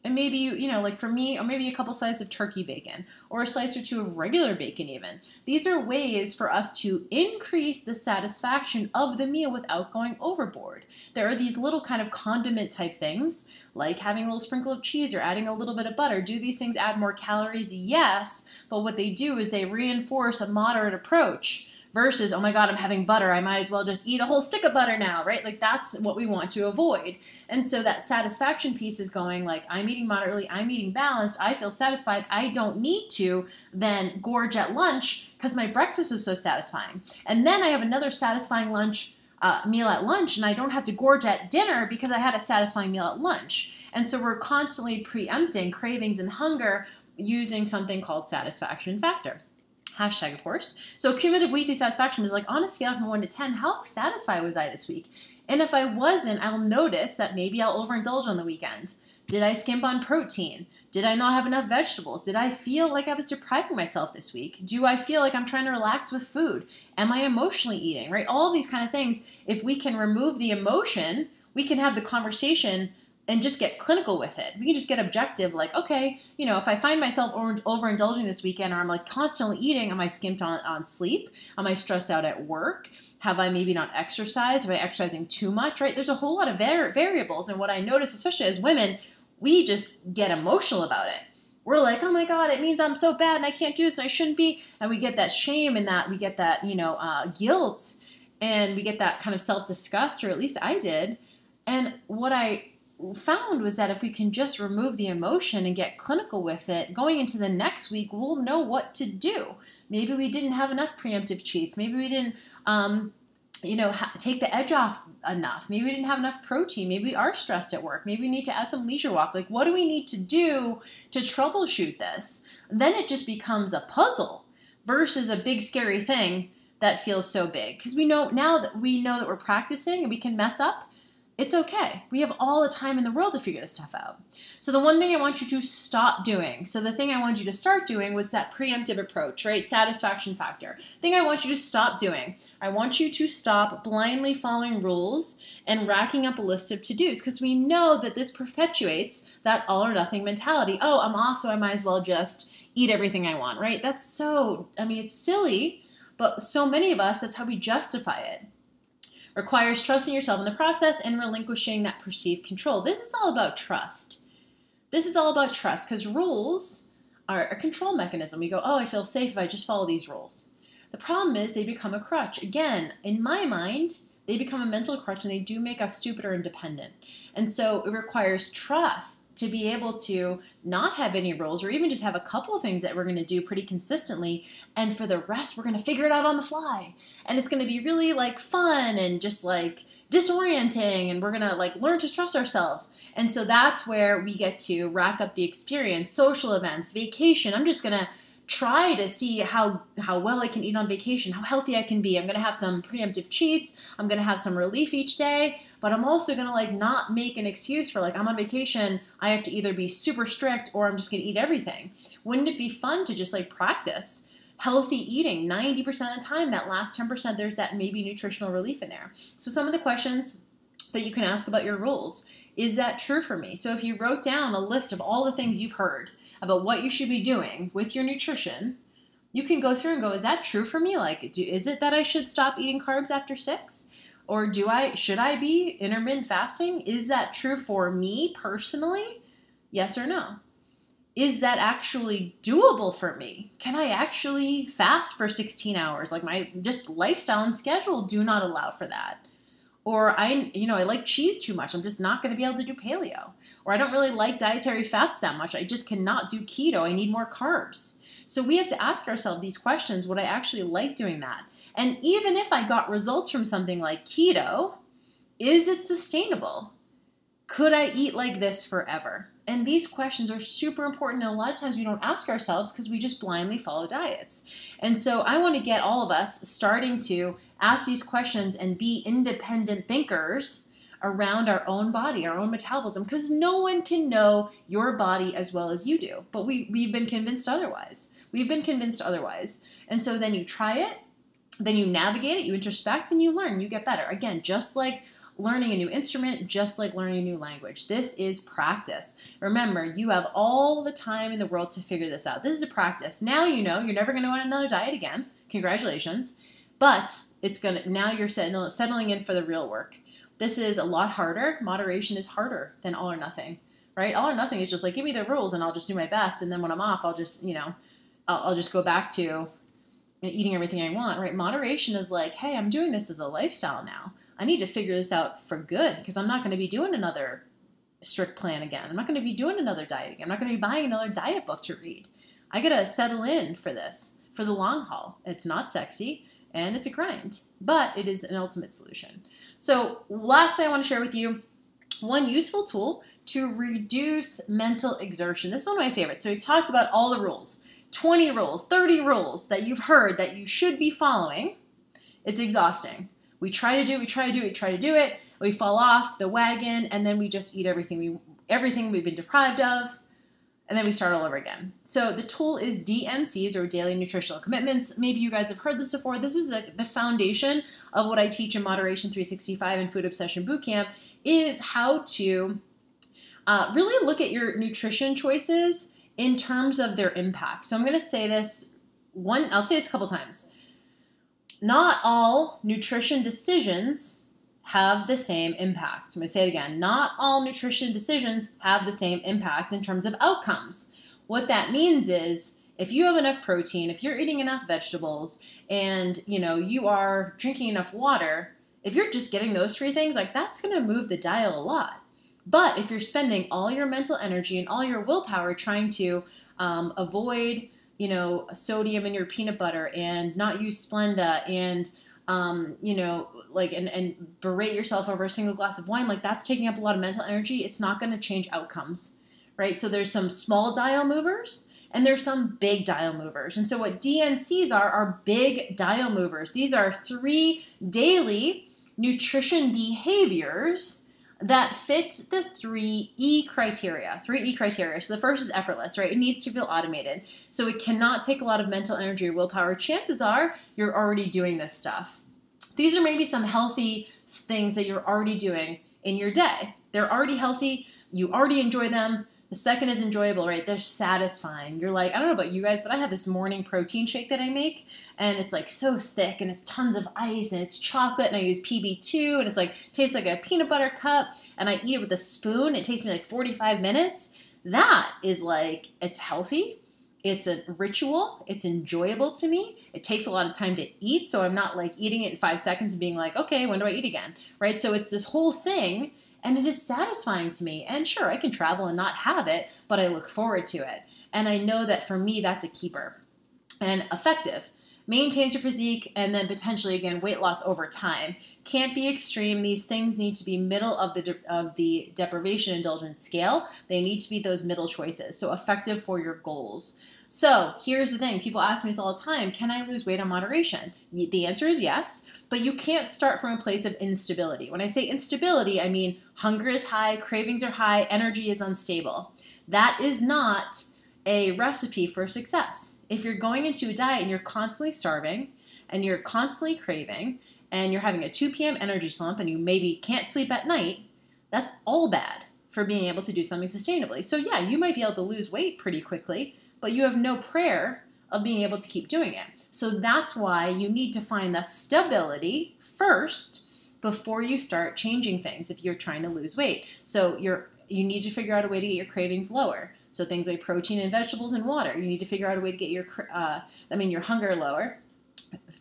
And maybe, like for me, or maybe a couple slices of turkey bacon or a slice or 2 of regular bacon even. These are ways for us to increase the satisfaction of the meal without going overboard. There are these little kind of condiment type things, like having a little sprinkle of cheese or adding a little bit of butter. Do these things add more calories? Yes, but what they do is they reinforce a moderate approach. Versus, oh my God, I'm having butter. I might as well just eat a whole stick of butter now, right? Like that's what we want to avoid. And so that satisfaction piece is going like, I'm eating moderately, I'm eating balanced, I feel satisfied. I don't need to then gorge at lunch because my breakfast is so satisfying. And then I have another satisfying meal at lunch and I don't have to gorge at dinner because I had a satisfying meal at lunch. And so we're constantly preempting cravings and hunger using something called satisfaction factor. Hashtag, of course. So cumulative weekly satisfaction is like on a scale from 1 to 10, how satisfied was I this week? And if I wasn't, I'll notice that maybe I'll overindulge on the weekend. Did I skimp on protein? Did I not have enough vegetables? Did I feel like I was depriving myself this week? Do I feel like I'm trying to relax with food? Am I emotionally eating, right? All these kind of things. If we can remove the emotion, we can have the conversation and just get clinical with it. We can just get objective, like, okay, if I find myself overindulging this weekend or I'm like constantly eating, am I skimped on sleep? Am I stressed out at work? Have I maybe not exercised? Am I exercising too much, right? There's a whole lot of variables. And what I notice, especially as women, we just get emotional about it. We're like, oh my God, it means I'm so bad and I can't do this and I shouldn't be. And we get that shame and we get that, guilt and we get that kind of self-disgust, or at least I did. And what I found was that if we can just remove the emotion and get clinical with it, going into the next week, we'll know what to do. Maybe we didn't have enough preemptive cheats. Maybe we didn't, take the edge off enough. Maybe we didn't have enough protein. Maybe we are stressed at work. Maybe we need to add some leisure walk. Like, what do we need to do to troubleshoot this? Then it just becomes a puzzle versus a big scary thing that feels so big. Because we know that we're practicing and we can mess up. It's okay. We have all the time in the world to figure this stuff out. So the one thing I want you to stop doing, so the thing I wanted you to start doing was that preemptive approach, right? Satisfaction factor. Thing I want you to stop doing. I want you to stop blindly following rules and racking up a list of to-dos, because we know that this perpetuates that all or nothing mentality. Oh, I'm off, so I might as well just eat everything I want, right? It's silly, but so many of us, that's how we justify it. Requires trusting yourself in the process and relinquishing that perceived control. This is all about trust. This is all about trust because rules are a control mechanism. We go, oh, I feel safe if I just follow these rules. The problem is they become a crutch. Again, in my mind, they become a mental crutch and they do make us stupid or independent. And so it requires trust to be able to not have any rules or even just have a couple of things that we're going to do pretty consistently. And for the rest, we're going to figure it out on the fly. And it's going to be really like fun and just like disorienting. And we're going to like learn to trust ourselves. And so that's where we get to rack up the experience, social events, vacation. I'm just going to try to see how well I can eat on vacation, how healthy I can be. I'm going to have some preemptive cheats. I'm going to have some relief each day, but I'm also going to like not make an excuse for like, I'm on vacation. I have to either be super strict or I'm just going to eat everything. Wouldn't it be fun to just like practice healthy eating 90% of the time? That last 10%, there's that maybe nutritional relief in there. So some of the questions that you can ask about your rules. Is that true for me? So if you wrote down a list of all the things you've heard about what you should be doing with your nutrition, you can go through and go, is that true for me? Like, is it that I should stop eating carbs after 6? Or should I be intermittent fasting? Is that true for me personally? Yes or no? Is that actually doable for me? Can I actually fast for 16 hours? Like my just lifestyle and schedule do not allow for that. Or I like cheese too much. I'm just not going to be able to do paleo. Or I don't really like dietary fats that much. I just cannot do keto. I need more carbs. So we have to ask ourselves these questions. Would I actually like doing that? And even if I got results from something like keto, is it sustainable? Could I eat like this forever? And these questions are super important. And a lot of times we don't ask ourselves because we just blindly follow diets. And so I want to get all of us starting to ask these questions and be independent thinkers around our own body, our own metabolism, because no one can know your body as well as you do. But we've been convinced otherwise. We've been convinced otherwise. And so then you try it, then you navigate it, you introspect, and you learn, you get better. Again, just like learning a new instrument, just like learning a new language. This is practice. Remember, you have all the time in the world to figure this out. This is a practice. Now you know you're never going to want another diet again. Congratulations. But now you're settling in for the real work. This is a lot harder. Moderation is harder than all or nothing, right? All or nothing is just like, give me the rules and I'll just do my best. And then when I'm off, I'll just, I'll just go back to eating everything I want, right? Moderation is like, hey, I'm doing this as a lifestyle now. I need to figure this out for good because I'm not going to be doing another strict plan again. I'm not going to be doing another diet again. I'm not going to be buying another diet book to read. I got to settle in for this, for the long haul. It's not sexy and it's a grind, but it is an ultimate solution. So lastly, I want to share with you one useful tool to reduce mental exertion. This is one of my favorites. So we've talked about all the rules. 20 rules, 30 rules that you've heard that you should be following. It's exhausting. We try to do it, we fall off the wagon, and then we just eat everything we've been deprived of, and then we start all over again. So the tool is DNCs, or Daily Nutritional Commitments. Maybe you guys have heard this before. This is the foundation of what I teach in Moderation 365 and Food Obsession Bootcamp, is how to really look at your nutrition choices in terms of their impact. So I'm going to say this I'll say this a couple times. Not all nutrition decisions have the same impact. I'm going to say it again. Not all nutrition decisions have the same impact in terms of outcomes. What that means is if you have enough protein, if you're eating enough vegetables, and you are drinking enough water, if you're just getting those three things, like that's going to move the dial a lot. But if you're spending all your mental energy and all your willpower trying to avoid, sodium in your peanut butter and not use Splenda and, and berate yourself over a single glass of wine, like that's taking up a lot of mental energy. It's not going to change outcomes, right? So there's some small dial movers and there's some big dial movers. And so what DNCs are big dial movers. These are 3 daily nutrition behaviors that fit the 3E criteria. 3E criteria. So the first is effortless, right? It needs to feel automated. So it cannot take a lot of mental energy or willpower. Chances are you're already doing this stuff. These are maybe some healthy things that you're already doing in your day. They're already healthy. You already enjoy them. The second is enjoyable, right? They're satisfying. You're like, I don't know about you guys, but I have this morning protein shake that I make, and it's like so thick, and it's tons of ice, and it's chocolate, and I use PB2, and it's like, tastes like a peanut butter cup, and I eat it with a spoon. It takes me like 45 minutes. That is like, it's healthy. It's a ritual. It's enjoyable to me. It takes a lot of time to eat, so I'm not like eating it in 5 seconds and being like, okay, when do I eat again, right? So it's this whole thing. And it is satisfying to me. And sure, I can travel and not have it, but I look forward to it. And I know that for me, that's a keeper. And effective. Maintains your physique, and then potentially, again, weight loss over time. Can't be extreme. These things need to be middle of the deprivation indulgence scale. They need to be those middle choices. So effective for your goals. So here's the thing. People ask me this all the time. Can I lose weight on moderation? The answer is yes, but you can't start from a place of instability. When I say instability, I mean hunger is high, cravings are high, energy is unstable. That is not a recipe for success. If you're going into a diet and you're constantly starving and you're constantly craving and you're having a 2 p.m. energy slump and you maybe can't sleep at night, that's all bad for being able to do something sustainably. So yeah, you might be able to lose weight pretty quickly, but you have no prayer of being able to keep doing it. So that's why you need to find the stability first before you start changing things if you're trying to lose weight. So you need to figure out a way to get your cravings lower. So things like protein and vegetables and water. You need to figure out a way to get your hunger lower.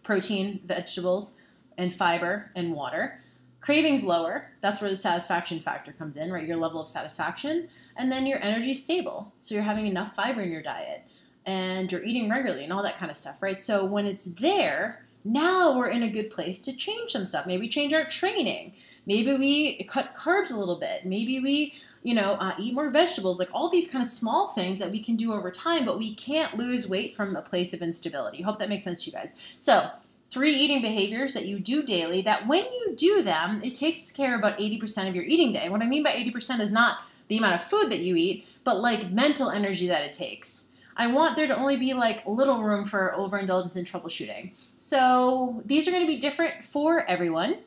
Protein, vegetables, and fiber and water. Cravings lower. That's where the satisfaction factor comes in, right? Your level of satisfaction. And then your energy stable. So you're having enough fiber in your diet and you're eating regularly and all that kind of stuff, right? So when it's there, now we're in a good place to change some stuff. Maybe change our training. Maybe we cut carbs a little bit. Maybe we, eat more vegetables. Like all these kind of small things that we can do over time, but we can't lose weight from a place of instability. Hope that makes sense to you guys. So 3 eating behaviors that you do daily that when you do them, it takes care of about 80% of your eating day. What I mean by 80% is not the amount of food that you eat, but like mental energy that it takes. I want there to only be like little room for overindulgence and troubleshooting. So these are going to be different for everyone.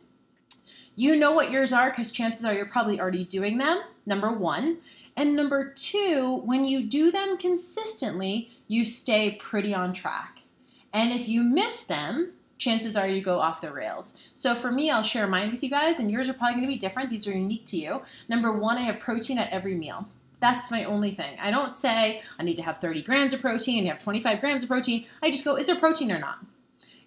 You know what yours are because chances are you're probably already doing them, number 1. And number 2, when you do them consistently, you stay pretty on track. And if you miss them, chances are you go off the rails. So for me, I'll share mine with you guys, and yours are probably going to be different. These are unique to you. Number 1, I have protein at every meal. That's my only thing. I don't say I need to have 30 grams of protein, you have 25 grams of protein. I just go, is there protein or not?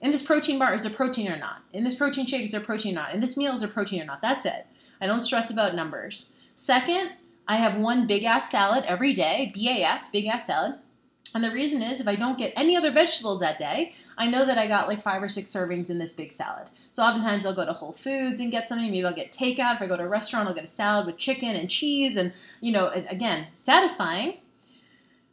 In this protein bar, is there protein or not? In this protein shake, is there protein or not? In this meal, is there protein or not? That's it. I don't stress about numbers. Second, I have 1 big-ass salad every day, BAS, big-ass salad. And the reason is if I don't get any other vegetables that day, I know that I got like 5 or 6 servings in this big salad. So oftentimes I'll go to Whole Foods and get something. Maybe I'll get takeout. If I go to a restaurant, I'll get a salad with chicken and cheese and, again, satisfying.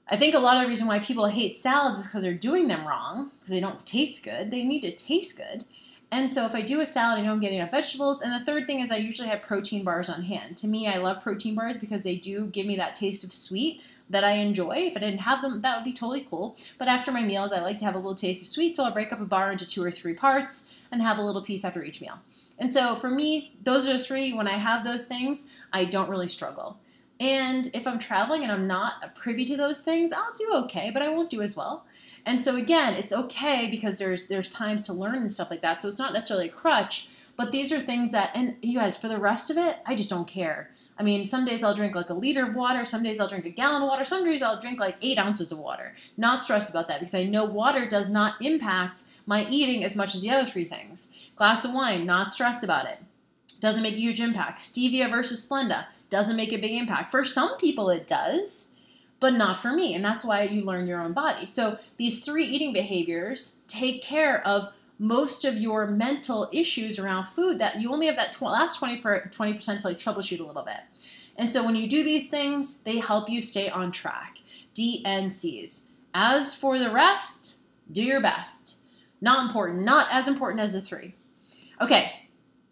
I think a lot of the reason why people hate salads is because they're doing them wrong, because they don't taste good. They need to taste good. And so if I do a salad, I know I'm getting enough vegetables. And the third thing is I usually have protein bars on hand. To me, I love protein bars because they do give me that taste of sweet that I enjoy. If I didn't have them, that would be totally cool. But after my meals, I like to have a little taste of sweet, so I'll break up a bar into 2 or 3 parts and have a little piece after each meal. And so for me, those are the 3. When I have those things, I don't really struggle. And if I'm traveling and I'm not privy to those things, I'll do okay, but I won't do as well. And so again, it's okay because there's time to learn and stuff like that. So it's not necessarily a crutch, but these are things that, and you guys, for the rest of it, I just don't care. I mean, some days I'll drink like a liter of water, some days I'll drink a gallon of water, some days I'll drink like 8 ounces of water. Not stressed about that because I know water does not impact my eating as much as the other 3 things. Glass of wine, not stressed about it. Doesn't make a huge impact. Stevia versus Splenda doesn't make a big impact. For some people it does, but not for me. And that's why you learn your own body. So these 3 eating behaviors take care of most of your mental issues around food that you only have that last 20% to like troubleshoot a little bit. And so when you do these things, they help you stay on track. DNCs. As for the rest, do your best. Not important. Not as important as the 3. Okay.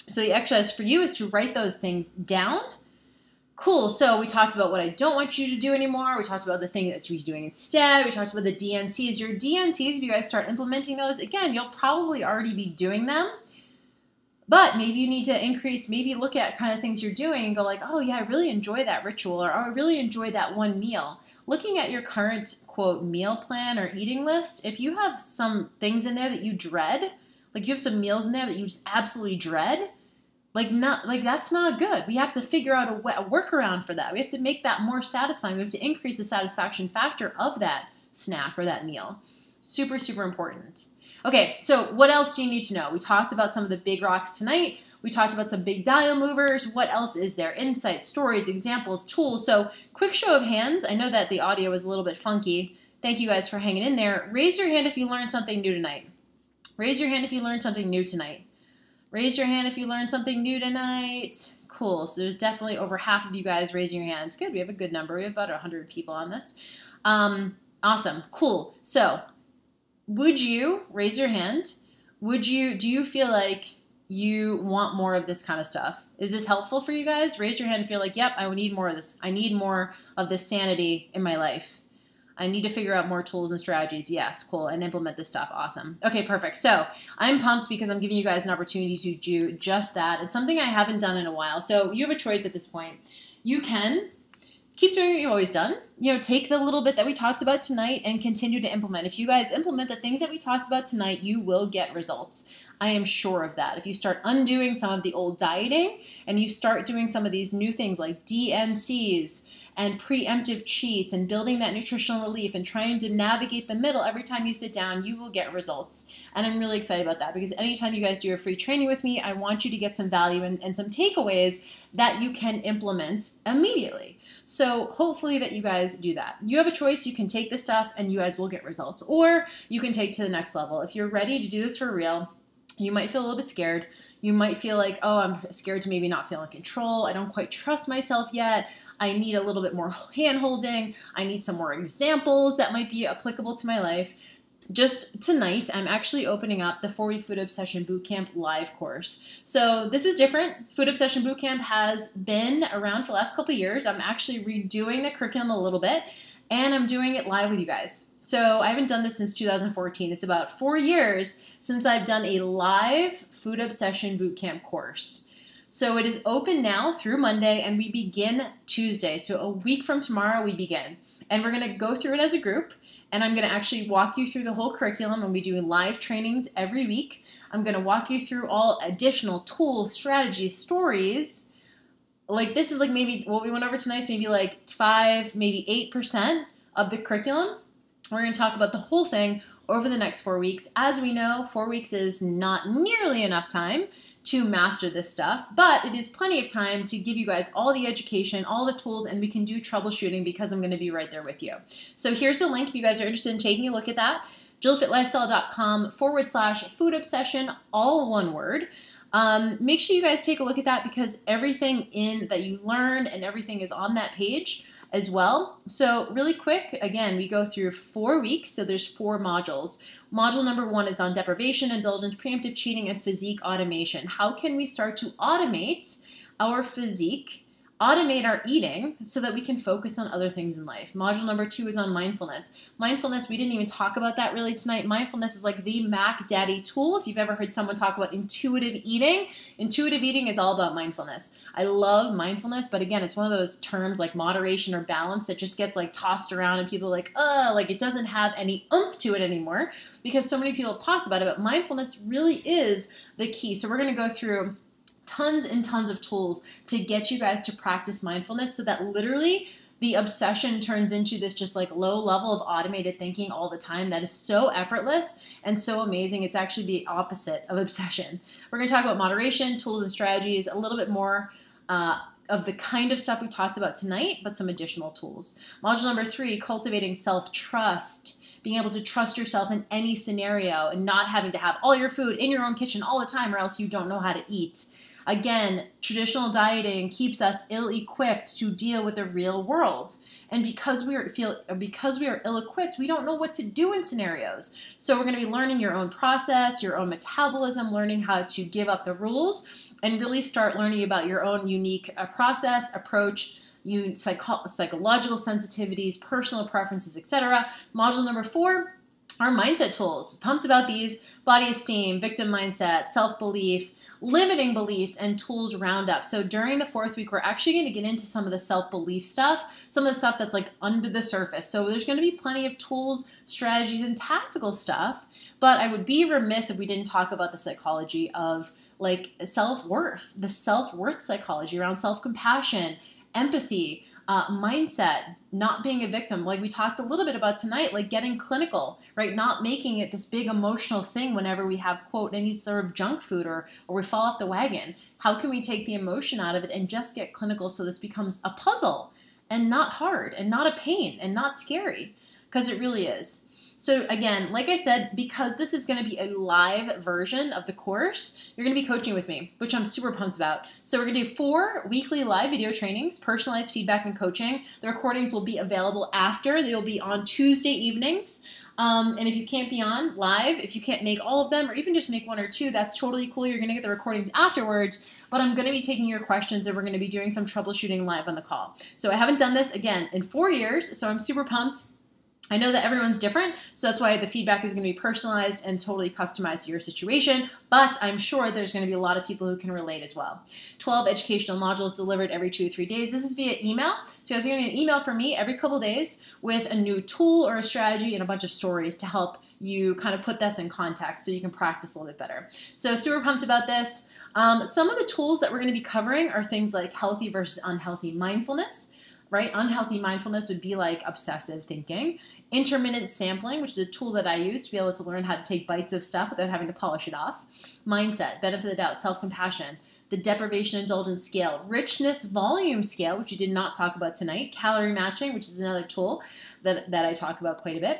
So the exercise for you is to write those things down. Cool. So we talked about what I don't want you to do anymore. We talked about the thing that you should be doing instead. We talked about the DNCs. Your DNCs, if you guys start implementing those, again, you'll probably already be doing them. But maybe you need to increase, maybe look at kind of things you're doing and go like, oh yeah, I really enjoy that ritual, or oh, I really enjoy that one meal. Looking at your current, quote, meal plan or eating list, if you have some things in there that you dread, like you have some meals in there that you just absolutely dread, that's not good. We have to figure out a workaround for that. We have to make that more satisfying. We have to increase the satisfaction factor of that snack or that meal. Super, super important. Okay, so what else do you need to know? We talked about some of the big rocks tonight. We talked about some big dial movers. What else is there? Insights, stories, examples, tools. So quick show of hands. I know that the audio was a little bit funky. Thank you guys for hanging in there. Raise your hand if you learned something new tonight. Raise your hand if you learned something new tonight. Raise your hand if you learned something new tonight. Cool. So there's definitely over half of you guys raising your hands. Good. We have a good number. We have about 100 people on this. Awesome. Cool. So would you raise your hand? Do you feel like you want more of this kind of stuff? Is this helpful for you guys? Raise your hand if you're like, yep, I need more of this. I need more of this sanity in my life. I need to figure out more tools and strategies. Yes, cool, and implement this stuff. Awesome. Okay, perfect. So I'm pumped because I'm giving you guys an opportunity to do just that. It's something I haven't done in a while. So you have a choice at this point. You can keep doing what you've always done. take the little bit that we talked about tonight and continue to implement. If you guys implement the things that we talked about tonight, you will get results. I am sure of that. If you start undoing some of the old dieting and you start doing some of these new things like DNCs and preemptive cheats and building that nutritional relief and trying to navigate the middle every time you sit down, you will get results. And I'm really excited about that because anytime you guys do a free training with me, I want you to get some value and some takeaways that you can implement immediately. So hopefully that you guys do that. You have a choice. You can take this stuff and you guys will get results, or you can take to the next level. If you're ready to do this for real, you might feel a little bit scared. You might feel like, oh, I'm scared to maybe not feel in control. I don't quite trust myself yet. I need a little bit more hand-holding. I need some more examples that might be applicable to my life. Just tonight, I'm actually opening up the 4-week Food Obsession Bootcamp live course. So this is different. Food Obsession Bootcamp has been around for the last couple of years. I'm actually redoing the curriculum a little bit, and I'm doing it live with you guys. So I haven't done this since 2014. It's about 4 years since I've done a live Food Obsession Bootcamp course. So it is open now through Monday, and we begin Tuesday. So a week from tomorrow, we begin. And we're going to go through it as a group, and I'm going to actually walk you through the whole curriculum, and we do live trainings every week. I'm going to walk you through all additional tools, strategies, stories. Like this is like maybe what we went over tonight is maybe like 5, maybe 8% of the curriculum. We're going to talk about the whole thing over the next 4 weeks. As we know, 4 weeks is not nearly enough time to master this stuff, but it is plenty of time to give you guys all the education, all the tools, and we can do troubleshooting because I'm going to be right there with you. So here's the link if you guys are interested in taking a look at that. JillFitLifestyle.com/food obsession, all one word. Make sure you guys take a look at that because everything that you learned and everything is on that page as well. So really quick, again, we go through 4 weeks, so there's 4 modules. Module number 1 is on deprivation, indulgence, preemptive cheating, and physique automation. How can we start to automate our physique, automate our eating so that we can focus on other things in life? Module number 2 is on mindfulness. Mindfulness, we didn't even talk about that really tonight. Mindfulness is like the Mac Daddy tool. If you've ever heard someone talk about intuitive eating is all about mindfulness. I love mindfulness, but again, it's one of those terms like moderation or balance that just gets like tossed around and people are like, like it doesn't have any oomph to it anymore because so many people have talked about it, but mindfulness really is the key. So we're going to go through tons and tons of tools to get you guys to practice mindfulness so that literally the obsession turns into this just like low level of automated thinking all the time that is so effortless and so amazing. It's actually the opposite of obsession. We're going to talk about moderation, tools and strategies, a little bit more of the kind of stuff we talked about tonight, but some additional tools. Module number 3, cultivating self-trust. Being able to trust yourself in any scenario and not having to have all your food in your own kitchen all the time or else you don't know how to eat. Again, traditional dieting keeps us ill-equipped to deal with the real world. And because we are ill-equipped, we don't know what to do in scenarios. So we're going to be learning your own process, your own metabolism, learning how to give up the rules, and really start learning about your own unique process, approach, psychological sensitivities, personal preferences, etc. Module number 4, our mindset tools. Pumped about these: body esteem, victim mindset, self-belief, limiting beliefs, and tools roundup. So during the 4th week, we're actually going to get into some of the self-belief stuff, some of the stuff that's like under the surface. So there's going to be plenty of tools, strategies, and tactical stuff, but I would be remiss if we didn't talk about the psychology of like self-worth, the self-worth psychology around self-compassion, empathy, mindset, not being a victim, like we talked a little bit about tonight, like getting clinical, right? Not making it this big emotional thing whenever we have, quote, any sort of junk food or we fall off the wagon. How can we take the emotion out of it and just get clinical so this becomes a puzzle and not hard and not a pain and not scary? Because it really is. So again, like I said, because this is going to be a live version of the course, you're going to be coaching with me, which I'm super pumped about. So we're going to do 4 weekly live video trainings, personalized feedback and coaching. The recordings will be available after. They will be on Tuesday evenings. And if you can't be on live, if you can't make all of them or even just make 1 or 2, that's totally cool. You're going to get the recordings afterwards, but I'm going to be taking your questions and we're going to be doing some troubleshooting live on the call. So I haven't done this, again, in 4 years, so I'm super pumped. I know that everyone's different, so that's why the feedback is going to be personalized and totally customized to your situation, but I'm sure there's going to be a lot of people who can relate as well. 12 educational modules delivered every 2 to 3 days. This is via email, so you guys are going to get an email from me every couple days with a new tool or a strategy and a bunch of stories to help you kind of put this in context so you can practice a little bit better. So super pumped about this. Some of the tools that we're going to be covering are things like healthy versus unhealthy mindfulness. Right? Unhealthy mindfulness would be like obsessive thinking. Intermittent sampling, which is a tool that I use to be able to learn how to take bites of stuff without having to polish it off. Mindset, benefit of the doubt, self-compassion. The deprivation indulgence scale. Richness volume scale, which we did not talk about tonight. Calorie matching, which is another tool that I talk about quite a bit.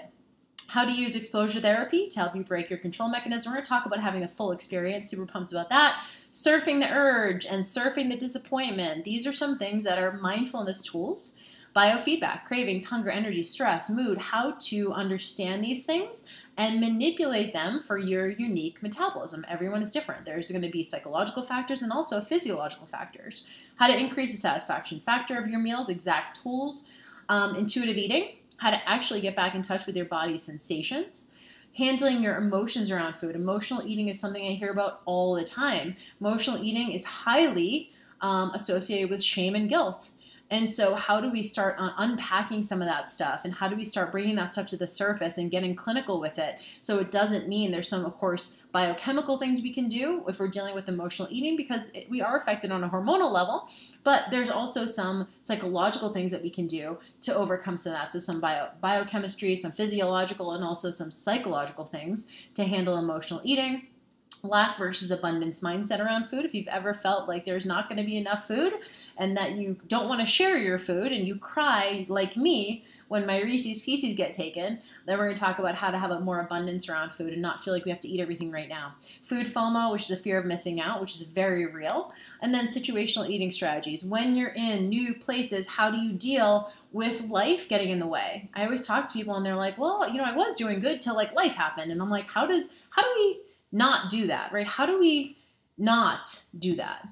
How to use exposure therapy to help you break your control mechanism. We're going to talk about having the full experience. Super pumped about that. Surfing the urge and surfing the disappointment. These are some things that are mindfulness tools. Biofeedback, cravings, hunger, energy, stress, mood, how to understand these things and manipulate them for your unique metabolism. Everyone is different. There's going to be psychological factors and also physiological factors. How to increase the satisfaction factor of your meals, exact tools, intuitive eating, how to actually get back in touch with your body's sensations, handling your emotions around food. Emotional eating is something I hear about all the time. Emotional eating is highly associated with shame and guilt. And so how do we start unpacking some of that stuff, and how do we start bringing that stuff to the surface and getting clinical with it? So it doesn't mean there's some, of course, biochemical things we can do if we're dealing with emotional eating, because we are affected on a hormonal level, but there's also some psychological things that we can do to overcome some of that. So some biochemistry, some physiological, and also some psychological things to handle emotional eating. Lack versus abundance mindset around food. If you've ever felt like there's not going to be enough food and that you don't want to share your food and you cry like me when my Reese's Pieces get taken, then we're going to talk about how to have a more abundance around food and not feel like we have to eat everything right now. Food FOMO, which is a fear of missing out, which is very real. And then situational eating strategies. When you're in new places, how do you deal with life getting in the way? I always talk to people and they're like, well, I was doing good till like life happened. And I'm like, how do we not do that, right? How do we not do that?